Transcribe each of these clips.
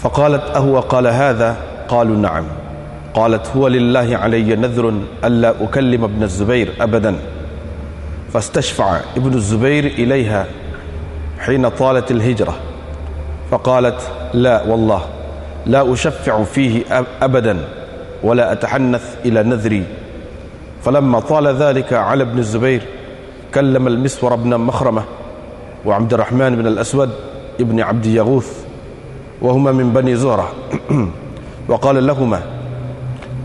فقالت أهو قال هذا؟ قالوا نعم. قالت هو لله علي نذر ألا أكلم ابن الزبير أبدا. فاستشفع ابن الزبير إليها حين طالت الهجرة فقالت لا والله لا أشفع فيه أبدا ولا أتحنث إلى نذري. فلما طال ذلك على ابن الزبير كلم المسور بن مخرمة وعبد الرحمن بن الأسود ابن عبد يغوث وهما من بني زهرة وقال لهما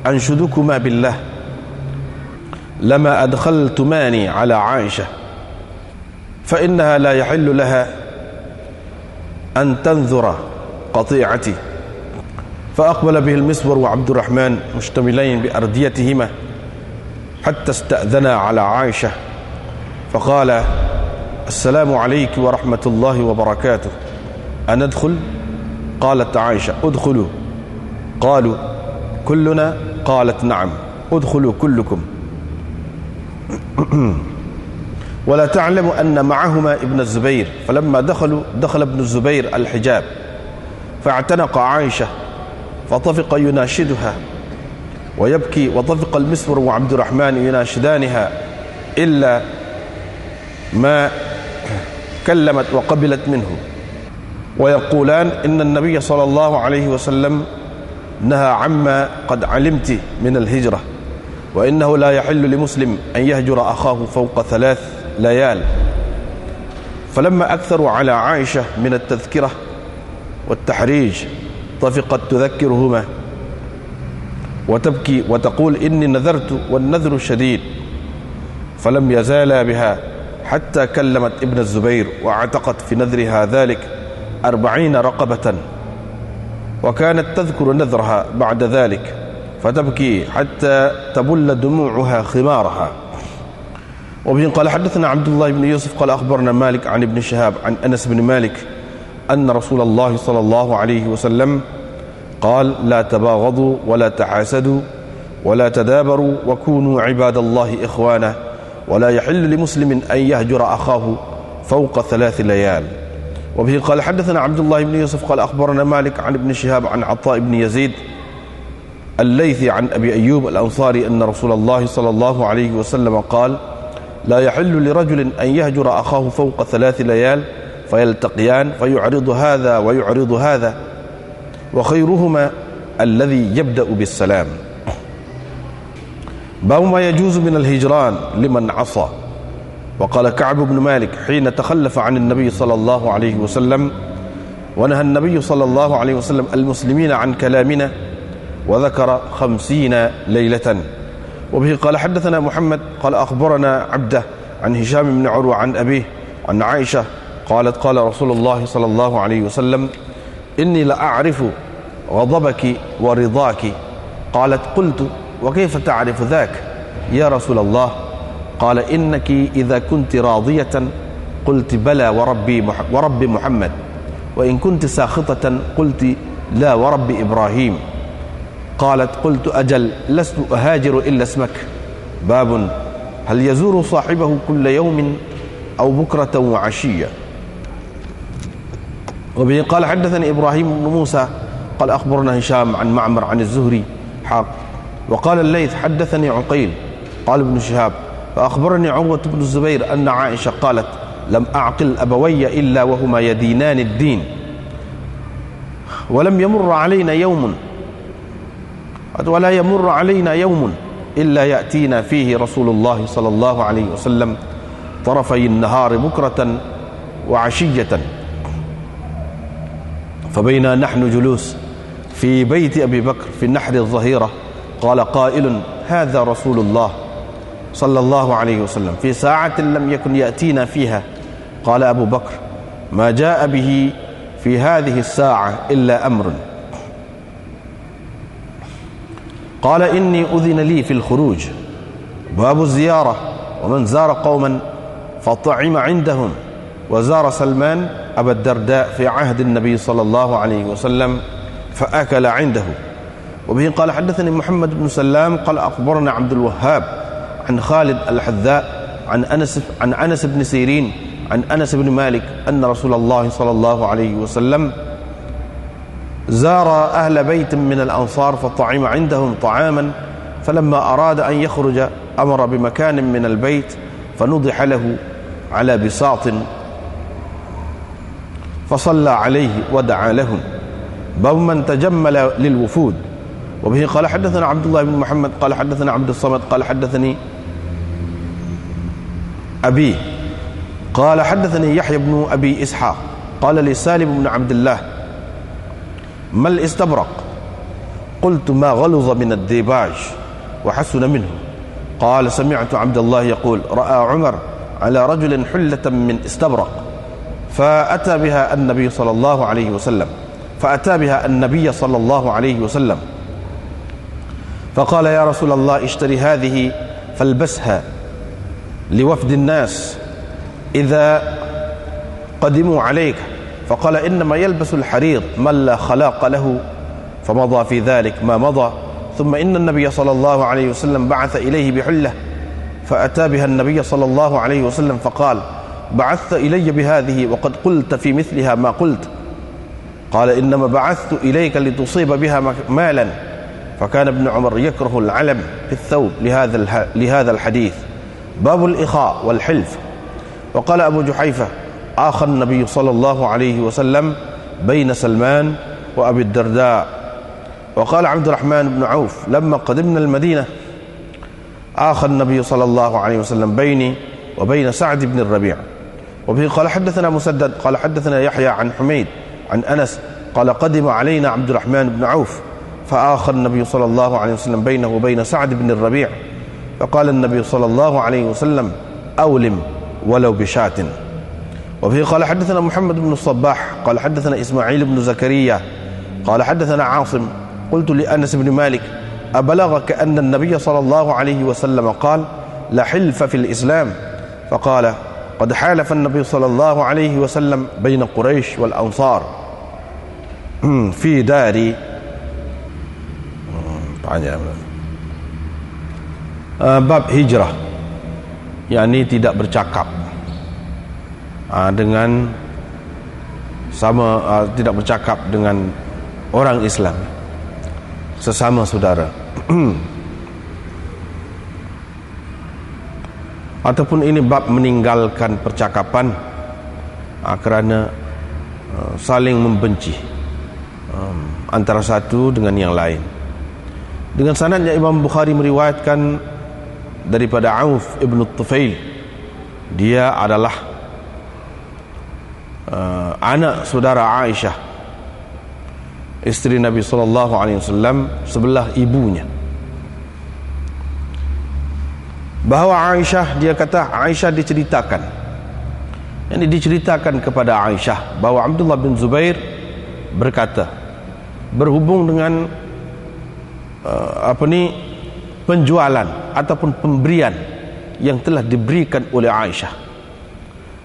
أنشدكما بالله لما أدخلتماني على عائشة فإنها لا يحل لها أن تنذر قطيعتي. فأقبل به المسور وعبد الرحمن مشتملين بأرديتهما حتى استأذنا على عائشة فقال السلام عليك ورحمة الله وبركاته أندخل؟ قالت عائشة ادخلوا. قالوا كلنا؟ قالت نعم ادخلوا كلكم. ولا تعلم أن معهما ابن الزبير. فلما دخل ابن الزبير الحجاب فاعتنق عائشة فطفق يناشدها ويبكي وطفق المسور وعبد الرحمن يناشدانها إلا ما كلمت وقبلت منه ويقولان إن النبي صلى الله عليه وسلم نهى عما قد علمت من الهجرة وإنه لا يحل لمسلم أن يهجر أخاه فوق 3 ليال. فلما أكثروا على عائشة من التذكرة والتحريج طفقت تذكرهما وتبكي وتقول إني نذرت والنذر شديد. فلم يزالا بها حتى كلمت ابن الزبير واعتقت في نذرها ذلك 40 رقبة وكانت تذكر نذرها بعد ذلك فتبكي حتى تبل دموعها خمارها. وبه قال حدثنا عبد الله بن يوسف قال أخبرنا مالك عن ابن شهاب عن أنس بن مالك أن رسول الله صلى الله عليه وسلم قال لا تباغضوا ولا تحاسدوا ولا تدابروا وكونوا عباد الله إخوانا ولا يحل لمسلم أن يهجر أخاه فوق 3 ليال. وبه قال حدثنا عبد الله بن يوسف قال أخبرنا مالك عن ابن شهاب عن عطاء بن يزيد الليثي عن أبي أيوب الأنصاري أن رسول الله صلى الله عليه وسلم قال لا يحل لرجل أن يهجر أخاه فوق 3 ليال فيلتقيان فيعرض هذا ويعرض هذا وخيرهما الذي يبدأ بالسلام. باب ما يجوز من الهجران لمن عصى. وقال كعب بن مالك حين تخلف عن النبي صلى الله عليه وسلم ونهى النبي صلى الله عليه وسلم المسلمين عن كلامنا وذكر 50 ليلة. وبه قال حدثنا محمد قال أخبرنا عبده عن هشام بن عروة عن أبيه عن عائشة قالت قال رسول الله صلى الله عليه وسلم إني لأعرف غضبك ورضاك. قالت قلت وكيف تعرف ذاك يا رسول الله؟ قال إنك إذا كنت راضية قلت بلى ورب محمد وإن كنت ساخطة قلت لا ورب إبراهيم. قالت قلت أجل لست أهاجر إلا اسمك. باب هل يزور صاحبه كل يوم أو بكرة وعشية. وبه قال حدثني إبراهيم بن موسى قال أخبرنا هشام عن معمر عن الزهري حق. وقال الليث حدثني عقيل قال ابن شهاب فأخبرني عروة بن الزبير أن عائشة قالت لم أعقل أبوي إلا وهما يدينان الدين ولا يمر علينا يوم إلا يأتينا فيه رسول الله صلى الله عليه وسلم طرفي النهار بكرة وعشية فبينا نحن جلوس في بيت أبي بكر في النحر الظهيرة قال قائل هذا رسول الله صلى الله عليه وسلم في ساعة لم يكن يأتينا فيها. قال أبو بكر ما جاء به في هذه الساعة إلا أمر. قال إني أذن لي في الخروج. باب الزيارة ومن زار قوما فطعم عندهم وزار سلمان أبا الدرداء في عهد النبي صلى الله عليه وسلم فأكل عنده. وبه قال حدثني محمد بن سلام قال أخبرنا عبد الوهاب عن خالد الحذاء عن أنس بن سيرين عن أنس بن مالك أن رسول الله صلى الله عليه وسلم زار أهل بيت من الأنصار فطعم عندهم طعاما فلما أراد أن يخرج أمر بمكان من البيت فنضح له على بساط فصلى عليه ودعا لهم. باب من تجمل للوفود. وبه قال حدثنا عبد الله بن محمد قال حدثنا عبد الصمد قال حدثني أبي قال حدثني يحيى بن أبي إسحاق قال لي سالم بن عبد الله ما الاستبرق؟ قلت ما غلظ من الديباج وحسن منه. قال سمعت عبد الله يقول رأى عمر على رجل حلة من استبرق فأتى بها النبي صلى الله عليه وسلم فقال يا رسول الله اشتري هذه فالبسها لوفد الناس إذا قدموا عليك. فقال إنما يلبس الحرير من لا خلاق له، فمضى في ذلك ما مضى. ثم إن النبي صلى الله عليه وسلم بعث إليه بحلة فأتى بها النبي صلى الله عليه وسلم فقال بعثت إلي بهذه وقد قلت في مثلها ما قلت. قال إنما بعثت إليك لتصيب بها مالا. فكان ابن عمر يكره العلم في الثوب لهذا الحديث. باب الإخاء والحلف. وقال أبو جحيفة آخى النبي صلى الله عليه وسلم بين سلمان وأبي الدرداء. وقال عبد الرحمن بن عوف لما قدمنا المدينة آخى النبي صلى الله عليه وسلم بيني وبين سعد بن الربيع. وبه قال حدثنا مسدد قال حدثنا يحيى عن حميد عن أنس قال قدم علينا عبد الرحمن بن عوف فآخى النبي صلى الله عليه وسلم بينه وبين سعد بن الربيع. فقال النبي صلى الله عليه وسلم أولم ولو بشاة. وبه قال حدثنا محمد بن الصباح قال حدثنا إسماعيل بن زكريا قال حدثنا عاصم قلت لأنس بن مالك أبلغك أن النبي صلى الله عليه وسلم قال لا حلف في الإسلام؟ فقال قد حالف النبي صلى الله عليه وسلم بين قريش والأنصار في داري. Bab hijrah, yakni tidak bercakap dengan tidak bercakap dengan orang Islam sesama saudara ataupun ini bab meninggalkan percakapan kerana saling membenci antara satu dengan yang lain. Dengan sanadnya Imam Bukhari meriwayatkan daripada Auf ibn Tufail, dia adalah anak saudara Aisyah isteri Nabi SAW sebelah ibunya. Bahawa Aisyah, dia kata Aisyah diceritakan, yang diceritakan kepada Aisyah bahawa Abdullah bin Zubair berkata berhubung dengan penjualan ataupun pemberian yang telah diberikan oleh Aisyah.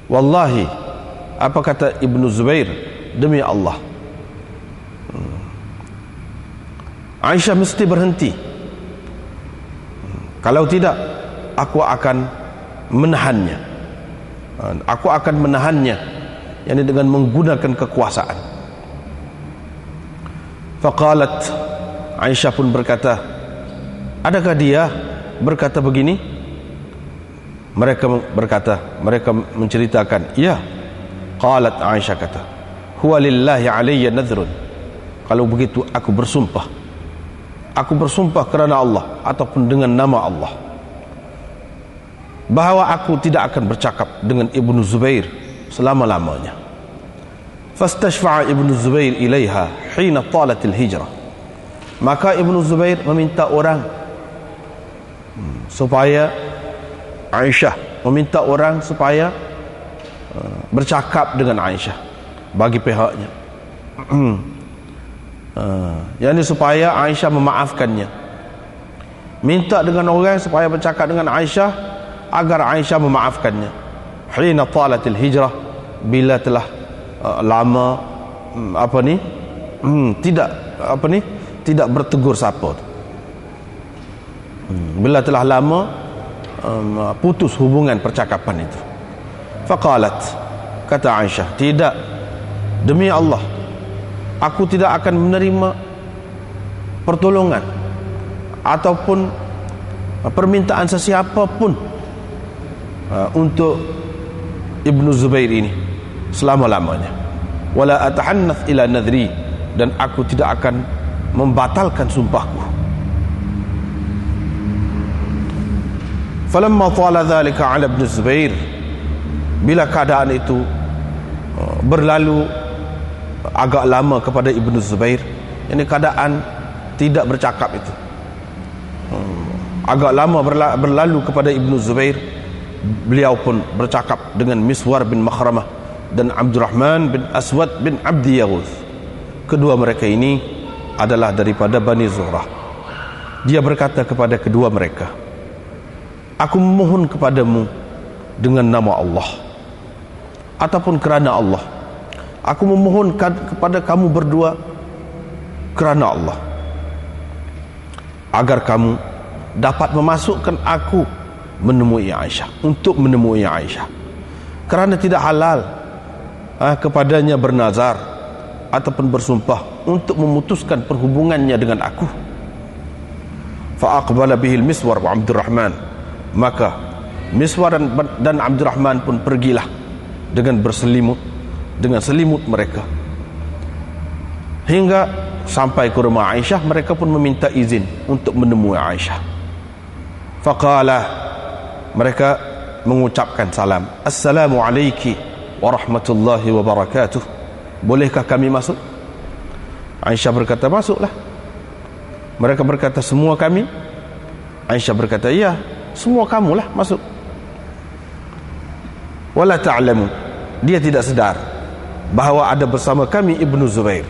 Wallahi, apa kata Ibnu Zubair, demi Allah Aisyah mesti berhenti, kalau tidak aku akan menahannya. Aku akan menahannya, yakni dengan menggunakan kekuasaan. Faqalat, Aisyah pun berkata, adakah dia berkata begini? Mereka berkata, mereka menceritakan, ya. Qalat, Aisyah kata, huwa lillahi alayya nadhrun. Kalau begitu aku bersumpah. Aku bersumpah kerana Allah ataupun dengan nama Allah, bahawa aku tidak akan bercakap dengan Ibnu Zubair selama-lamanya. Fastashfa'a Ibnu Zubair ilaiha hina talatil hijrah. Maka Ibnu Zubair meminta orang supaya Aisyah meminta orang supaya bercakap dengan Aisyah bagi pihaknya, yakni supaya Aisyah memaafkannya. Minta dengan orang supaya bercakap dengan Aisyah agar Aisyah memaafkannya. Hina talatil hijrah, bila telah lama tidak bertegur sapa. Bila telah lama putus hubungan percakapan itu. Faqalat, kata Aisyah, tidak, demi Allah aku tidak akan menerima pertolongan ataupun permintaan sesiapa pun untuk Ibnu Zubair ini selama-lamanya. Wala atahannath ila nadri, dan aku tidak akan membatalkan sumpahku. Falamma tala dhalika ala Ibn Zubair, bila keadaan itu berlalu agak lama kepada Ibnu Zubair, ini keadaan tidak bercakap itu agak lama berlalu kepada Ibnu Zubair, beliau pun bercakap dengan Miswar bin Makhramah dan Abdurrahman bin Aswad bin Abdi Yaghuth. Kedua mereka ini adalah daripada Bani Zuhrah. Dia berkata kepada kedua mereka, aku memohon kepadamu dengan nama Allah ataupun kerana Allah. Aku memohon kepada kamu berdua kerana Allah, agar kamu dapat memasukkan aku menemui Aisyah, untuk menemui Aisyah, kerana tidak halal kepadanya bernazar ataupun bersumpah untuk memutuskan perhubungannya dengan aku. Fa aqbala bihil Miswar wa Abdurrahman, maka Miswar dan Abdurrahman pun pergilah dengan berselimut, dengan selimut mereka, hingga sampai ke rumah Aisyah. Mereka pun meminta izin untuk menemui Aisyah. Faqala, mereka mengucapkan salam, assalamu alayki warahmatullahi wabarakatuh, bolehkah kami masuk? Aisyah berkata, masuklah. Mereka berkata, semua kami? Aisyah berkata, iya, semua kamulah masuk. Wala ta'lamu, dia tidak sedar bahawa ada bersama kami Ibnu Zubair.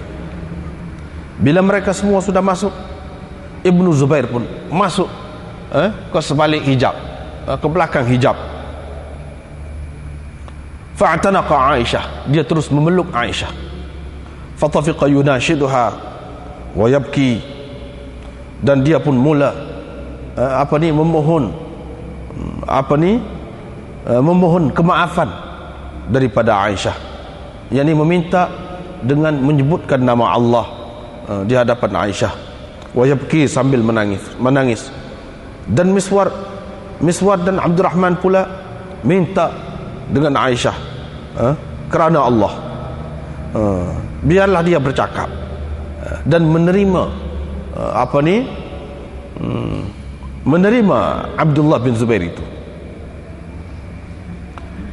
Bila mereka semua sudah masuk, Ibnu Zubair pun masuk ke sebalik hijab, ke belakang hijab. Fa'tanaqa Aisyah, dia terus memeluk Aisyah. Fatafiqa yunashiduha wa yabki, dan dia pun mula memohon kemaafan daripada Aisyah, yakni meminta dengan menyebutkan nama Allah di hadapan Aisyah. Wa yabki, sambil menangis. Dan Miswar dan Abdurrahman pula minta dengan Aisyah kerana Allah, biarlah dia bercakap dan menerima menerima Abdullah bin Zubair itu.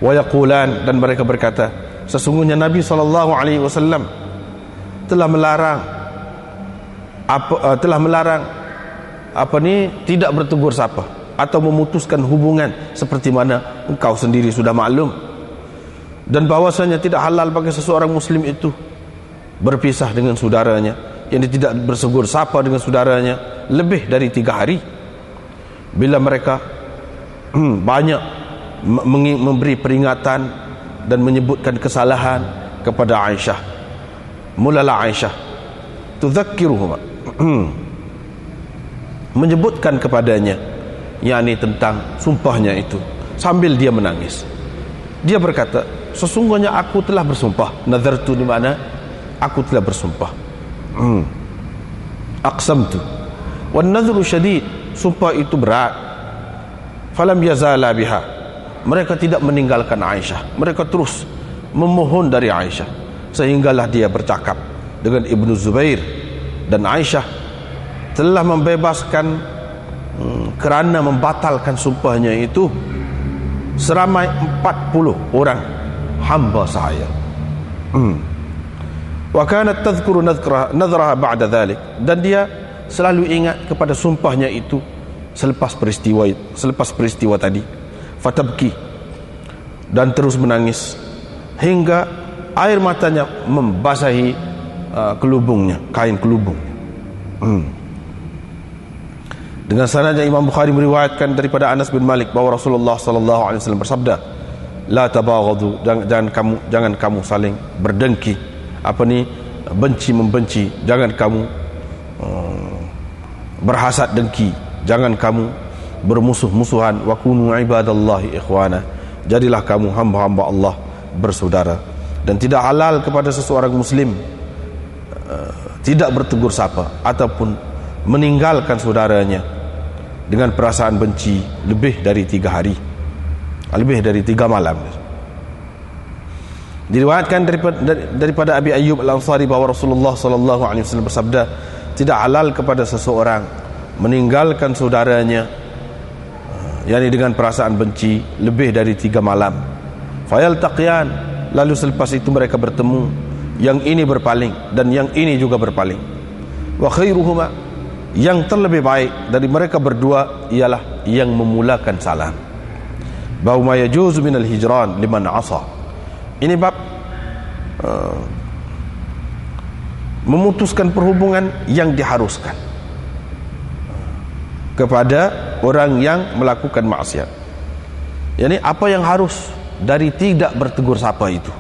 Wa yaqulan, dan mereka berkata, sesungguhnya Nabi SAW telah melarang tidak bertegur sapa atau memutuskan hubungan seperti mana engkau sendiri sudah maklum, dan bahwasanya tidak halal bagi seseorang muslim itu berpisah dengan saudaranya, yang tidak bersegur sapa dengan saudaranya lebih dari 3 hari. Bila mereka banyak memberi peringatan dan menyebutkan kesalahan kepada Aisyah, mulalah Aisyah tudzakkiruhuma, menyebutkan kepadanya, yakni tentang sumpahnya itu, sambil dia menangis. Dia berkata, sesungguhnya aku telah bersumpah. Nazartu, di mana aku telah bersumpah. Aqsamtu wan nadhru syadid, sumpah itu berat. Falam yazala biha, mereka tidak meninggalkan Aisyah, mereka terus memohon dari Aisyah, sehinggalah dia bercakap dengan Ibnu Zubair, dan Aisyah telah membebaskan kerana membatalkan sumpahnya itu seramai 40 orang hamba saya. Wa kanat tadhkuru nadraha ba'da dhalik, dan dia selalu ingat kepada sumpahnya itu selepas peristiwa tadi. Fatabki, dan terus menangis hingga air matanya membasahi kelubungnya, kain kelubung. Dengan sanadnya Imam Bukhari meriwayatkan daripada Anas bin Malik bahawa Rasulullah sallallahu alaihi wasallam bersabda, la tabaghadu, jangan kamu saling berdengki, benci membenci, jangan kamu berhasad dengki, jangan kamu bermusuh-musuhan. Wa kunu ibadallahi ikhwana, jadilah kamu hamba-hamba Allah bersaudara. Dan tidak halal kepada seseorang muslim tidak bertegur sapa ataupun meninggalkan saudaranya dengan perasaan benci lebih dari 3 hari, lebih dari 3 malam. Diriwayatkan daripada Abi Ayyub Al-Ansari bahawa Rasulullah sallallahu alaihi wasallam bersabda, tidak halal kepada seseorang meninggalkan saudaranya, yakni dengan perasaan benci lebih dari 3 malam. Fayaltaqiyan, lalu selepas itu mereka bertemu, yang ini berpaling dan yang ini juga berpaling. Wa khairuhuma, yang terlebih baik dari mereka berdua ialah yang memulakan salam. Bau ma yajuzu minal hijran liman asa. Ini bab memutuskan perhubungan yang diharuskan kepada orang yang melakukan maksiat. Yani apa yang harus dari tidak bertegur sapa itu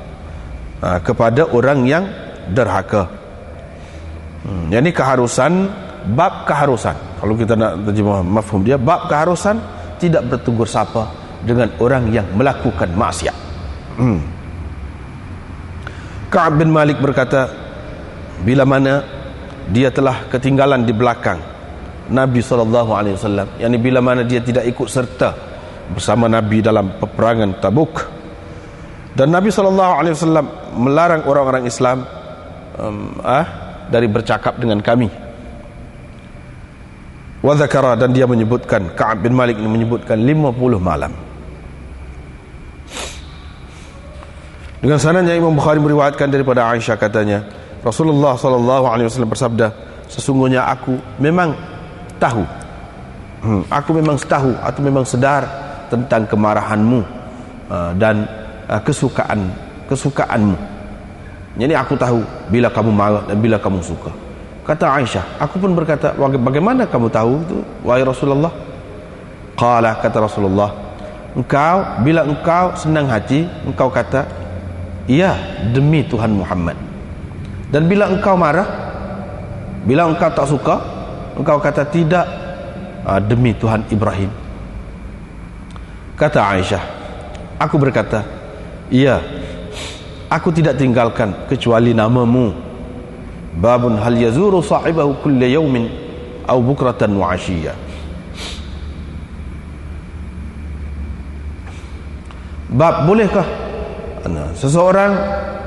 kepada orang yang derhaka. Yani keharusan, bab keharusan. Kalau kita nak terjemah mafhum dia, bab keharusan tidak bertegur sapa dengan orang yang melakukan maksiat. Ka'ab bin Malik berkata, bila mana dia telah ketinggalan di belakang Nabi SAW, yakni bila mana dia tidak ikut serta bersama Nabi dalam peperangan Tabuk, dan Nabi SAW melarang orang-orang Islam dari bercakap dengan kami. Wa dzakara, dan dia menyebutkan, Ka'ab bin Malik ini menyebutkan 50 malam. Dengan sanadnya Imam Bukhari meriwayatkan daripada Aisyah, katanya Rasulullah SAW bersabda, sesungguhnya aku memang tahu, aku memang tahu atau memang sedar tentang kemarahanmu dan kesukaanmu. Jadi aku tahu bila kamu marah dan bila kamu suka. Kata Aisyah, aku pun berkata, bagaimana kamu tahu itu, wahai Rasulullah? Qala, kata Rasulullah, bila engkau senang hati, engkau kata, iya, demi Tuhan Muhammad. Dan bila engkau marah, bila engkau tak suka, engkau kata, tidak, demi Tuhan Ibrahim. Kata Aisyah, aku berkata, iya, aku tidak tinggalkan kecuali namamu. Babun hal yazuru sahibahu kulla yawmin aw bukratan wa ashiyya. Bab, bolehkah seseorang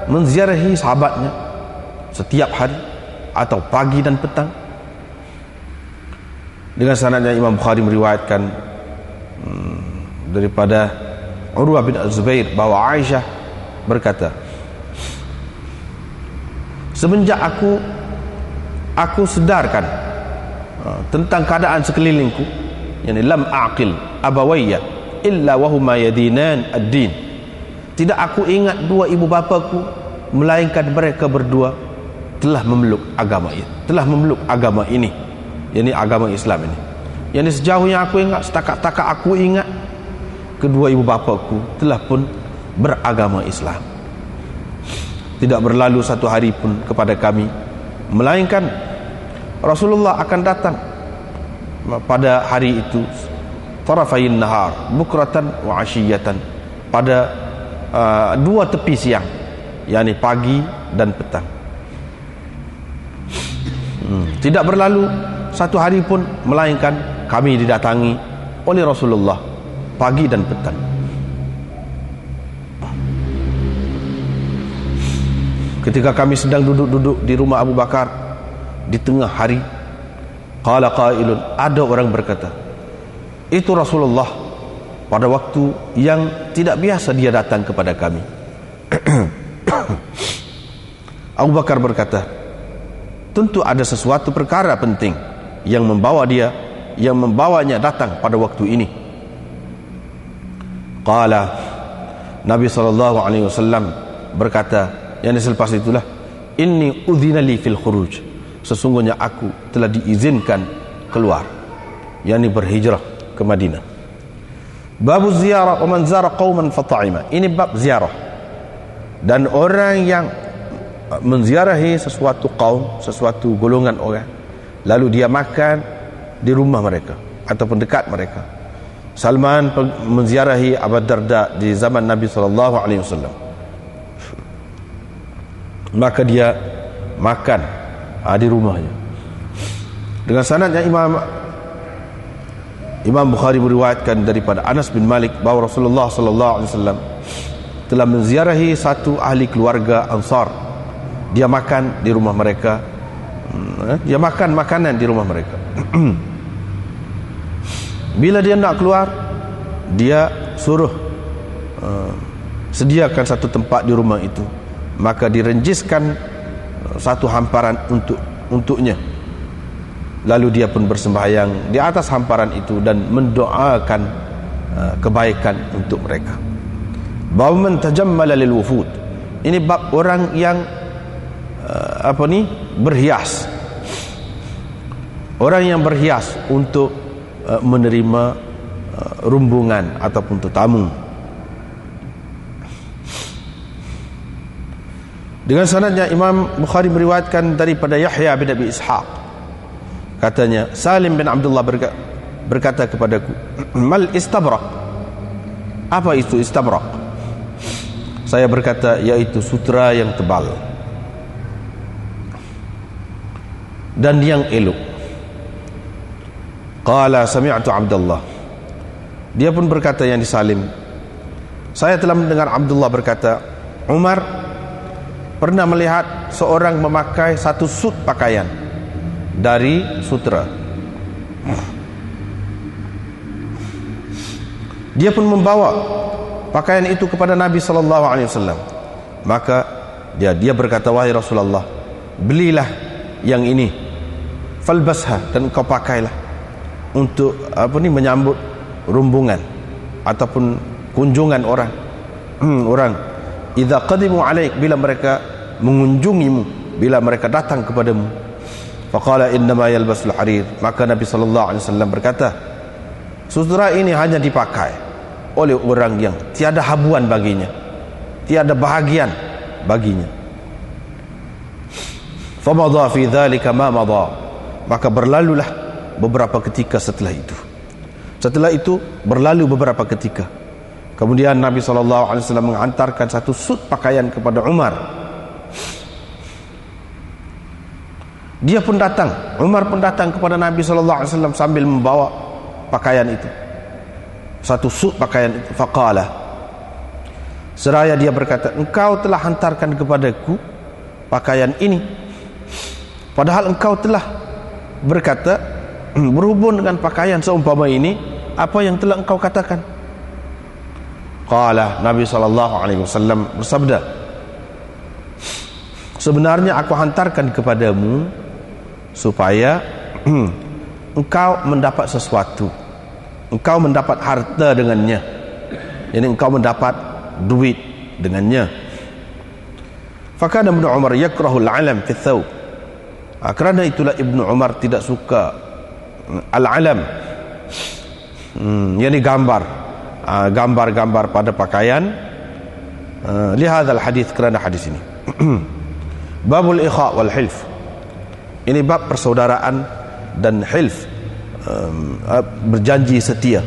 menziarahi sahabatnya setiap hari atau pagi dan petang? Dengan sanadnya Imam Bukhari meriwayatkan daripada Urwah bin Az-Zubair bahawa Aisyah berkata, semenjak aku sedarkan tentang keadaan sekelilingku, yani lam aqil abawayya illa wahuma yadinan ad-din, tidak aku ingat dua ibu bapaku melainkan mereka berdua telah memeluk agama ini, yakni agama Islam ini. Yani sejauh yang aku ingat, setakat aku ingat, kedua ibu bapaku telah pun beragama Islam. Tidak berlalu satu hari pun kepada kami melainkan Rasulullah akan datang pada hari itu, tarafayin nahar bukratan wa ashiyatan, pada dua tepi siang, yakni pagi dan petang. Tidak berlalu satu hari pun melainkan kami didatangi oleh Rasulullah pagi dan petang. Ketika kami sedang duduk-duduk di rumah Abu Bakar di tengah hari, qala qailun, ada orang berkata, itu Rasulullah pada waktu yang tidak biasa dia datang kepada kami. Abu Bakar berkata, tentu ada sesuatu perkara penting yang membawanya datang pada waktu ini. Qala, Nabi SAW berkata, yang selepas itulah, inni udhina li fil khuruj, sesungguhnya aku telah diizinkan keluar, yakni berhijrah ke Madinah. Babu ziarah wa man zara qauman fata'ima, ini bab ziarah, dan orang yang menziarahi sesuatu kaum, sesuatu golongan orang, lalu dia makan di rumah mereka ataupun dekat mereka. Salman menziarahi Abu Darda di zaman Nabi SAW, maka dia makan di rumahnya. Dengan sanadnya Imam Bukhari meriwayatkan daripada Anas bin Malik bahawa Rasulullah sallallahu alaihi wasallam telah menziarahi satu ahli keluarga Ansar. Dia makan di rumah mereka. Dia makan makanan di rumah mereka. Bila dia nak keluar, dia suruh sediakan satu tempat di rumah itu. Maka direnjiskan satu hamparan untuknya. Lalu dia pun bersembahyang di atas hamparan itu dan mendoakan kebaikan untuk mereka. Bab man tajammala lil wufud. Ini bab orang yang berhias. Orang yang berhias untuk menerima rumbungan ataupun tetamu. Dengan sanadnya Imam Bukhari meriwayatkan daripada Yahya bin Abi Ishaq. Katanya Salim bin Abdullah berkata kepadaku, mal istabrak? Apa itu istabrak? Saya berkata, yaitu sutra yang tebal dan yang elok. Qala sami'tu Abdullah. Dia pun berkata, yang disalim, saya telah mendengar Abdullah berkata, Umar pernah melihat seorang memakai satu sut pakaian dari sutra. Dia pun membawa pakaian itu kepada Nabi sallallahu alaihi wasallam. Maka dia berkata, wahai Rasulullah, belilah yang ini, falbasha, dan kau pakailah untuk menyambut rumbungan ataupun kunjungan orang. Orang idza qadimu alaik, bila mereka mengunjungimu, bila mereka datang kepadamu. Faqala innama yalbasul harir. Maka Nabi sallallahu alaihi wasallam berkata, sutra ini hanya dipakai oleh orang yang tiada habuan baginya, tiada bahagian baginya. Famadha fi dzalika ma madha. Maka berlalulah beberapa ketika setelah itu. Setelah itu berlalu beberapa ketika. Kemudian Nabi sallallahu alaihi wasallam menghantarkan satu sut pakaian kepada Umar. Dia pun datang, Umar pun datang kepada Nabi sallallahu alaihi wasallam sambil membawa pakaian itu, satu sut pakaian itu. Faqala, seraya dia berkata, engkau telah hantarkan kepadaku pakaian ini, padahal engkau telah berkata berhubung dengan pakaian seumpama ini, apa yang telah engkau katakan? Qala, Nabi sallallahu alaihi wasallam bersabda, sebenarnya aku hantarkan kepadamu supaya engkau mendapat sesuatu, engkau mendapat harta dengannya, jadi engkau mendapat duit dengannya. Fakana Ibnu Umar yakrahul alam fi thawb. Kerana itulah Ibnu Umar tidak suka al-alam, yakni gambar-gambar pada pakaian. Lihadzal hadis, kerana hadis ini. Babul ikha wal hilf. Ini bab persaudaraan dan hilf, berjanji setia.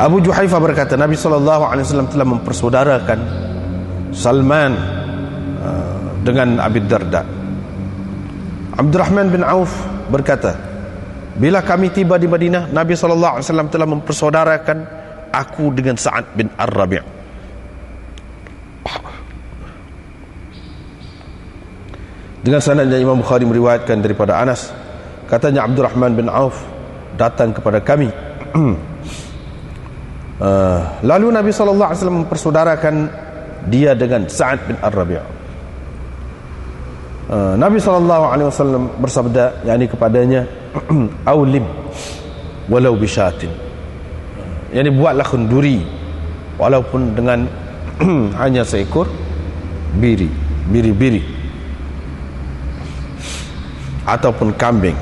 Abu Juhaifah berkata, Nabi SAW telah mempersaudarakan Salman dengan Abi Darda. Abdurrahman bin Auf berkata, bila kami tiba di Madinah, Nabi SAW telah mempersaudarakan aku dengan Sa'ad bin Ar-Rabi'. Dengan sanadnya Imam Bukhari meriwayatkan daripada Anas, katanya Abdurrahman bin Auf datang kepada kami. Lalu Nabi SAW mempersaudarakan dia dengan Sa'ad bin Ar-Rabi'. Nabi SAW bersabda, yakni kepadanya, Aulim walau bisyatin, yakni buatlah kenduri walaupun dengan hanya seekor biri ataupun kambing.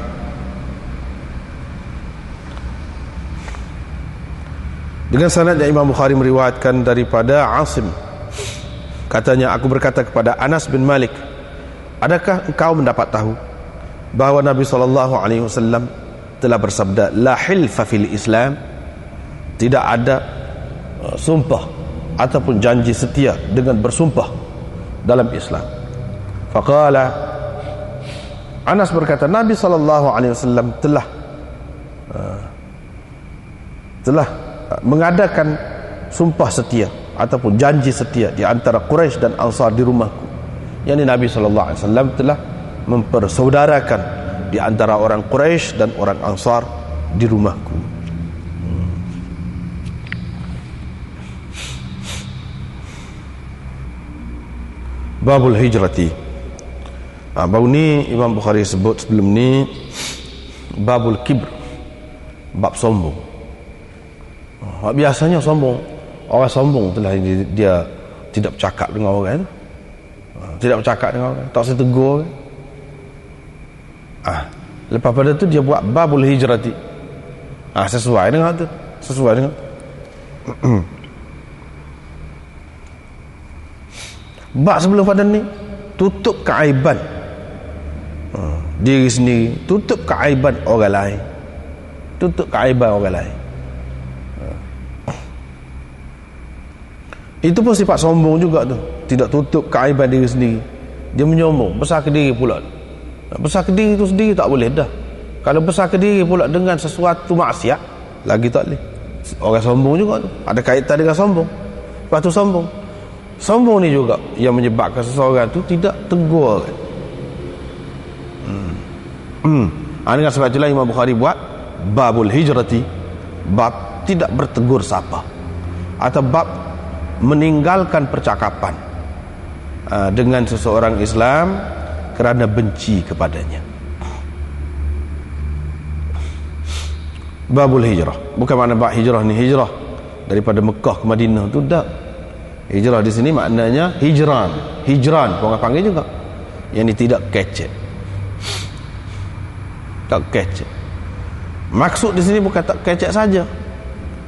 Dengan sanadnya Imam Bukhari meriwayatkan daripada Asim, katanya, aku berkata kepada Anas bin Malik, adakah engkau mendapat tahu bahawa Nabi SAW telah bersabda, la hilfa fil Islam, tidak ada sumpah ataupun janji setia dengan bersumpah dalam Islam. Faqala, Anas berkata, Nabi SAW telah mengadakan sumpah setia ataupun janji setia di antara Quraisy dan Ansar di rumahku. Yani Nabi SAW telah mempersaudarakan di antara orang Quraisy dan orang Ansar di rumahku. Babul hijrati. Bab ni Imam Bukhari sebut sebelum ni babul kibr, bab sombong. Biasanya sombong, orang sombong telah dia tidak bercakap dengan orang tu, tidak bercakap dengan orang, tak setegur. Lepas pada tu dia buat babul hijrati. Sesuai dengan tu, sesuai dengan bab sebelum pada ni tutup keaiban diri sendiri, tutup keaiban orang lain, tutup keaiban orang lain. Itu pun sifat sombong juga tu, tidak tutup keaiban diri sendiri. Dia menyombong, besar ke diri pula. Besar ke diri tu sendiri tak boleh dah. Kalau besar ke diri pula dengan sesuatu maksiat, lagi tak boleh. Orang sombong juga tu, ada kaitan dengan sombong. Lepas tu sombong ni juga yang menyebabkan seseorang tu tidak tegur. Dengan sebab itulah Imam Bukhari buat babul hijrati, bab tidak bertegur siapa, atau bab meninggalkan percakapan dengan seseorang Islam kerana benci kepadanya. Babul hijrah, bukan makna bab hijrah ni hijrah daripada Mekah ke Madinah tu, tak. Hijrah di sini maknanya hijran orang panggil juga, yang ini tidak kecek, tak kecek. Maksud di sini bukan tak kecek saja.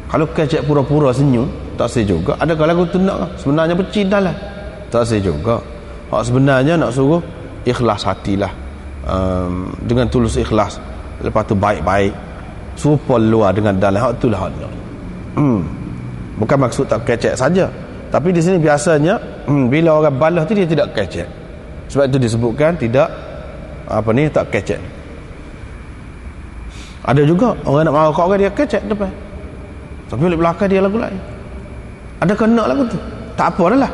Kalau kecek pura-pura senyum tak sah juga. Adakah lagu tu nak sebenarnya bercinta lah, tak sah juga. Sebenarnya nak suruh ikhlas hatilah, dengan tulus ikhlas, lepas tu baik-baik, serupa luar dengan dalam. Hak itulah hak nak. Bukan maksud tak kecek saja, tapi di sini biasanya bila orang balas tu dia tidak kecek. Sebab itu disebutkan tidak tak kecek. Ada juga orang nak marah kat orang dia kecek depan, tapi oleh belakang dia lagu lain. Ada kena lagu tu, tak apa dah lah,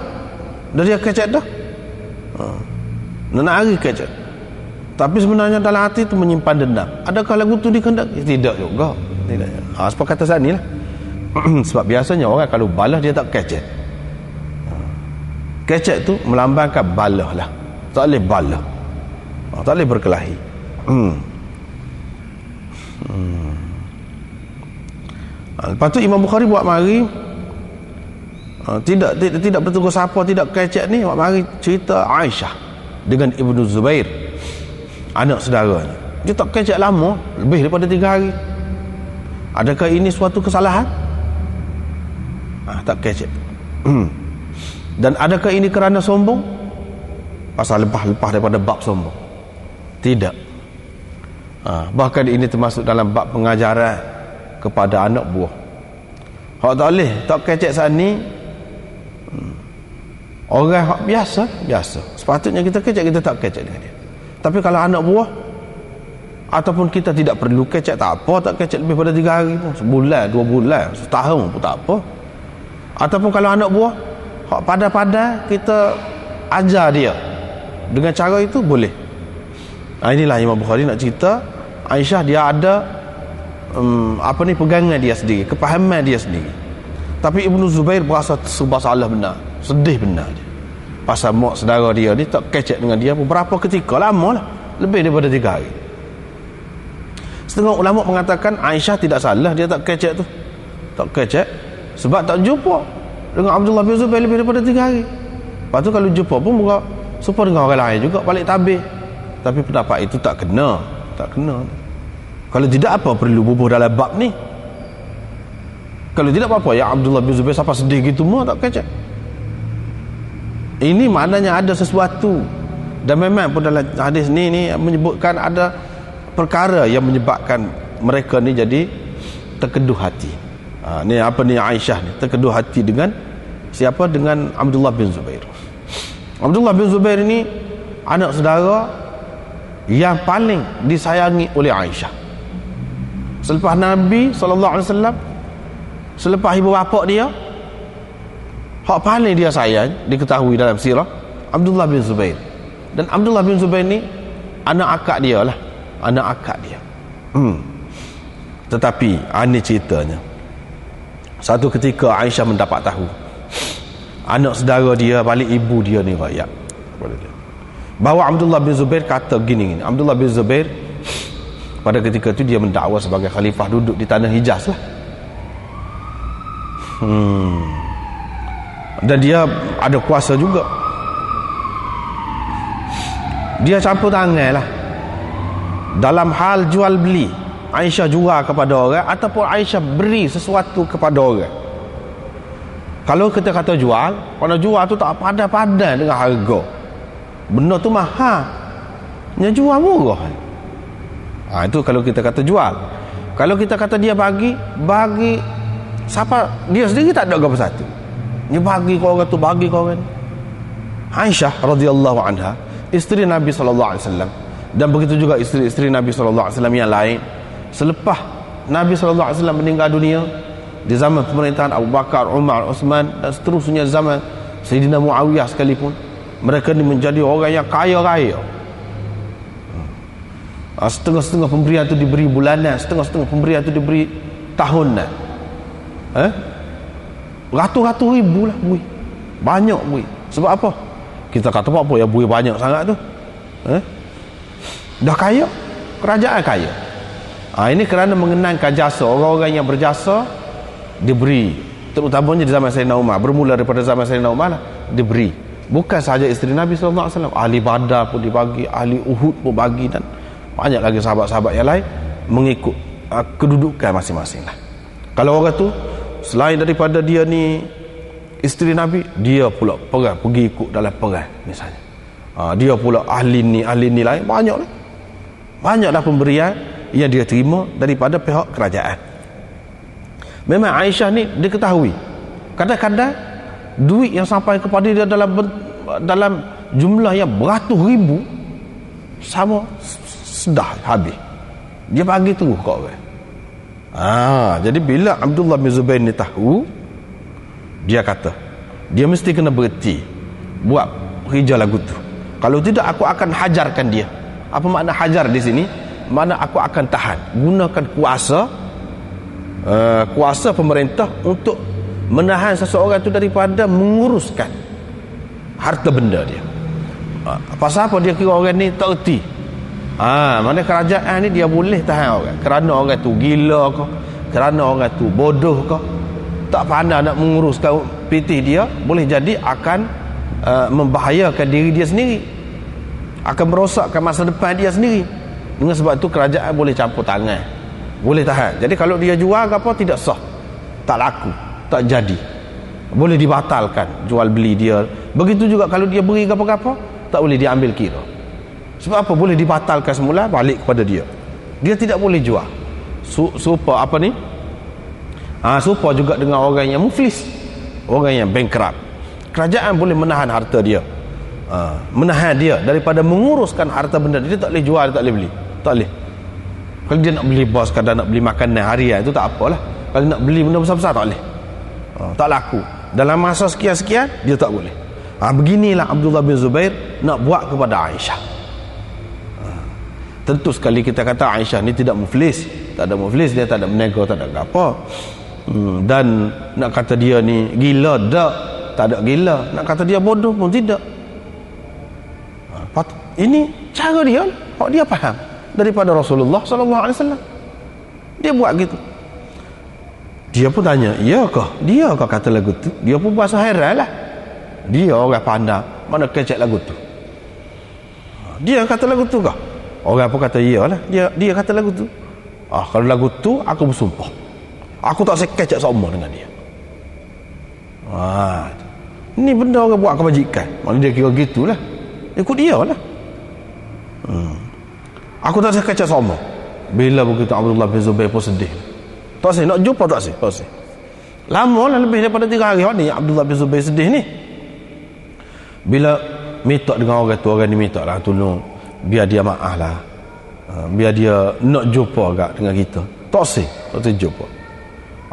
dah dia kecek dah, nak hari kecek, tapi sebenarnya dalam hati tu menyimpan dendam. Adakah lagu tu dikehendaki? Tidak juga, tidak. Sebab kata saat ni lah. Sebab biasanya orang kalau balas dia tak kecek. Kecek tu melambangkan balah lah, tak boleh balah, tak boleh berkelahi. Lepas tu Imam Bukhari buat mari tidak bertegur siapa, tidak kecek ni, buat mari cerita Aisyah dengan Ibnu Zubair, anak saudaranya. Dia tak kecek lama, lebih daripada 3 hari. Adakah ini suatu kesalahan? Tak kecek. Dan adakah ini kerana sombong? Pasal lepas daripada bab sombong? Tidak. Bahkan ini termasuk dalam bab pengajaran kepada anak buah. Hak tak boleh tak kecek saat ni. Orang hak biasa, sepatutnya kita kecek, kita tak kecek dengan dia. Tapi kalau anak buah, ataupun kita tidak perlu kecek, tak apa, tak kecek lebih pada 3 hari pun, sebulan, 2 bulan, setahun pun tak apa. Ataupun kalau anak buah hak pada kita ajar dia dengan cara itu, boleh. Inilah Imam Bukhari nak cerita Aisyah, dia ada pegangan dia sendiri, kepahaman dia sendiri. Tapi Ibnu Zubair berasa serba salah benar, sedih benar dia. Pasal mak saudara dia ni tak kecek dengan dia beberapa ketika, lama lah, lebih daripada 3 hari. Setengah ulama mengatakan Aisyah tidak salah, dia tak kecek tu, tak kecek sebab tak jumpa dengan Abdullah bin Zubair lebih daripada 3 hari. Lepas tu kalau jumpa pun bukan serupa dengan orang lain juga, balik tabir. Tapi pendapat itu tak kena. Kalau tidak, apa perlu bubuh dalam bab ni? Kalau tidak, apa-apa ya Abdullah bin Zubair siapa sedih gitu mau tak kecek. Ini maknanya ada sesuatu. Dan memang pun dalam hadis ni menyebutkan ada perkara yang menyebabkan mereka ni jadi terkeduh hati. Ni Aisyah ni terkeduh hati dengan siapa? Dengan Abdullah bin Zubair. Abdullah bin Zubair ini anak saudara yang paling disayangi oleh Aisyah. Selepas Nabi SAW, selepas ibu bapa dia, hak paling dia sayang diketahui dalam sirah Abdullah bin Zubair. Dan Abdullah bin Zubair ni anak akak dia lah, anak akak dia. Tetapi ini ceritanya, satu ketika Aisyah mendapat tahu anak saudara dia, balik ibu dia ni rakyat, bahawa Abdullah bin Zubair kata gini. Abdullah bin Zubair pada ketika itu dia mendakwa sebagai khalifah, duduk di tanah Hijaz lah. Dan dia ada kuasa juga. Dia campur tangan lah dalam hal jual beli. Aisyah jual kepada orang ataupun Aisyah beri sesuatu kepada orang. Kalau kita kata jual, kalau jual tu tak padan-padan dengan harga, benda tu mahal, dia jual murah. Itu kalau kita kata jual. Kalau kita kata dia bagi siapa, dia sendiri tak ada apa satu, dia bagi ke orang tu, bagi ke orang. Aisyah radhiyallahu anha, isteri Nabi SAW, dan begitu juga isteri-isteri Nabi SAW yang lain, selepas Nabi SAW meninggal dunia, di zaman pemerintahan Abu Bakar, Umar, Uthman dan seterusnya zaman Sayyidina Muawiyah sekalipun, mereka ni menjadi orang yang kaya raya. Setengah-setengah pemberian tu diberi bulanan, setengah-setengah pemberian tu diberi tahunan. Ratus-ratus ribu lah bui, banyak bui. Sebab apa? Kita kata apa ya bui banyak sangat tu? Dah kaya, kerajaan kaya. Ini kerana mengenangkan jasa orang-orang yang berjasa, diberi, terutamanya di zaman Sayyidina Umar, bermula daripada zaman Sayyidina Umar lah, diberi. Bukan sahaja isteri Nabi SAW, ahli Badar pun dibagi, ahli Uhud pun bagi, dan banyak lagi sahabat-sahabat yang lain mengikut kedudukan masing-masing lah. Kalau orang tu selain daripada dia ni isteri Nabi, dia pula perang, pergi ikut dalam perang misalnya, dia pula ahli ni lain, banyaklah pemberian yang dia terima daripada pihak kerajaan. Memang Aisyah ni diketahui kadang-kadang duit yang sampai kepada dia dalam jumlah yang beratus ribu, sama sedah habis, dia bagi terus ke orang. Jadi bila Abdullah bin Zubair ni tahu, dia kata dia mesti kena berhenti buat kerja lagu tu. Kalau tidak aku akan hajarkan dia. Apa makna hajar di sini? Mana aku akan tahan, gunakan kuasa pemerintah untuk menahan seseorang itu daripada menguruskan harta benda dia. Pasal apa dia kira orang ni tak erti? Mana kerajaan ni dia boleh tahan orang kerana orang tu gila ke, kerana orang tu bodoh ke, tak pandai nak menguruskan pitih dia, boleh jadi akan membahayakan diri dia sendiri, akan merosakkan masa depan dia sendiri. Dengan sebab itu kerajaan boleh campur tangan, boleh tahan. Jadi kalau dia jual apa, tidak sah, tak laku, tak jadi, boleh dibatalkan jual beli dia. Begitu juga kalau dia beri apa-apa, tak boleh diambil kira. Sebab apa? Boleh dibatalkan semula, balik kepada dia. Dia tidak boleh jual. Serupa apa ni? Serupa juga dengan orang yang muflis, orang yang bankrupt. Kerajaan boleh menahan harta dia, menahan dia daripada menguruskan harta benda dia. Tak boleh jual, dia tak boleh beli, tak boleh. Kalau dia nak beli bos, kadang nak beli makanan harian, itu tak apalah. Kalau nak beli benda besar-besar, tak boleh, tak laku. Dalam masa sekian-sekian, dia tak boleh. Beginilah Abdullah bin Zubair nak buat kepada Aisyah. Tentu sekali kita kata Aisyah ni tidak muflis, tak ada muflis, dia tak ada menego, tak ada apa. Dan nak kata dia ni gila, tak ada gila. Nak kata dia bodoh pun tidak. Ini cara dia, dia faham daripada Rasulullah SAW. Dia buat gitu. Dia pun tanya, iyakah dia kau kata lagu tu? Dia pun bahasa heran lah. Dia orang pandang, mana kecek lagu tu? Dia kata lagu tu kah? Orang pun kata iyalah, dia kata lagu tu. Kalau lagu tu aku bersumpah, aku tak sekecek sama dengan dia. Ini benda orang buat kebajikan, mana dia kira gitulah, ikut dia lah. Aku tak sekecek sama. Bila begitu Abdullah bin Zubair pun sedih. Tak sih nak jumpa, tak sih. Lama lah, lebih daripada 3 hari ni Abdullah bin Zubair sedih ni. Bila minta dengan orang tu, orang ni minta lah tolong biar dia maaf lah, biar dia nak jumpa agak dengan kita. Tak sih jumpa.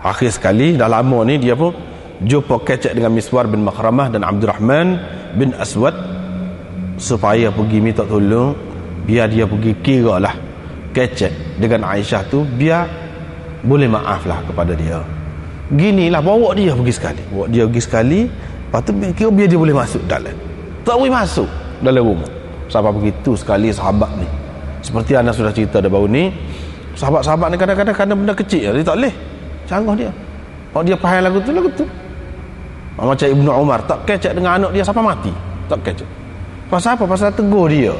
Akhir sekali dah lama ni dia pun jumpa kecek dengan Miswar bin Makhramah dan Abdurrahman bin Aswad supaya pergi minta tolong biar dia pergi kira lah kecek dengan Aisyah tu biar boleh maaf lah kepada dia. Ginilah bawa dia pergi sekali, lepas tu kira biar dia boleh masuk dalam. Tak boleh masuk dalam rumah. Sampai begitu sekali sahabat ni. Seperti anda sudah cerita dah baru ni, sahabat-sahabat ni kadang-kadang kerana benda kecil dia tak boleh. Canggah dia. Kalau dia faham lagu tu. Macam Ibnu Umar tak kecek dengan anak dia sampai mati. Tak kecek. Pasal apa? Pasal tegur dia.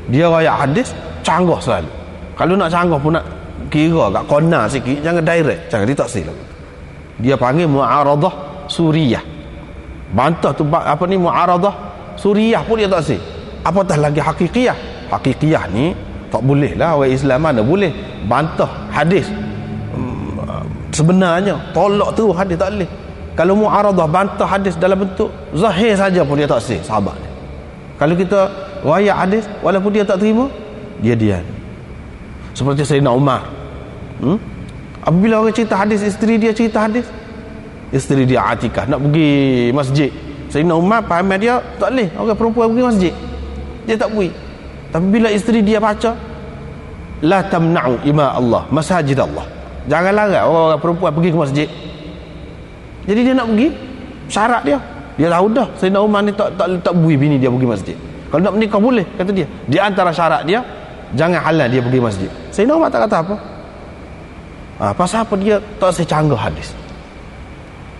Dia rakyat hadis canggah selalu. Kalau nak canggah pun nak kira kat kona sikit, jangan direct. Jangan dia tak silap. Dia panggil mu'aradah suriyah. Bantah tu apa ni mu'aradah suriyah pun dia tak silap. Apatah lagi hakikiyah. Hakikiyah ni tak boleh lah orang Islam mana boleh bantah hadis sebenarnya, tolak tu hadis tak boleh. Kalau mu'aradah bantah hadis dalam bentuk zahir saja pun dia tak sih sahabat ni. Kalau kita riwayat hadis walaupun dia tak terima, dia diam. Seperti Sayyidina Umar. Apabila orang cerita hadis, isteri dia cerita hadis, isteri dia Atikah nak pergi masjid, Sayyidina Umar faham dia tak boleh orang perempuan pergi masjid, dia tak pergi. Tapi bila isteri dia baca la tamna'u ima Allah masajid Allah, jangan larang orang perempuan pergi ke masjid, jadi dia nak pergi, syarat dia tahu dah Sayyidina Umar ni tak bui bini dia pergi masjid. Kalau nak menikah boleh, kata dia. Di antara syarat dia, jangan halal dia pergi masjid. Sayyidina Umar tak kata apa. Pasal apa? Dia tak secanggah hadis.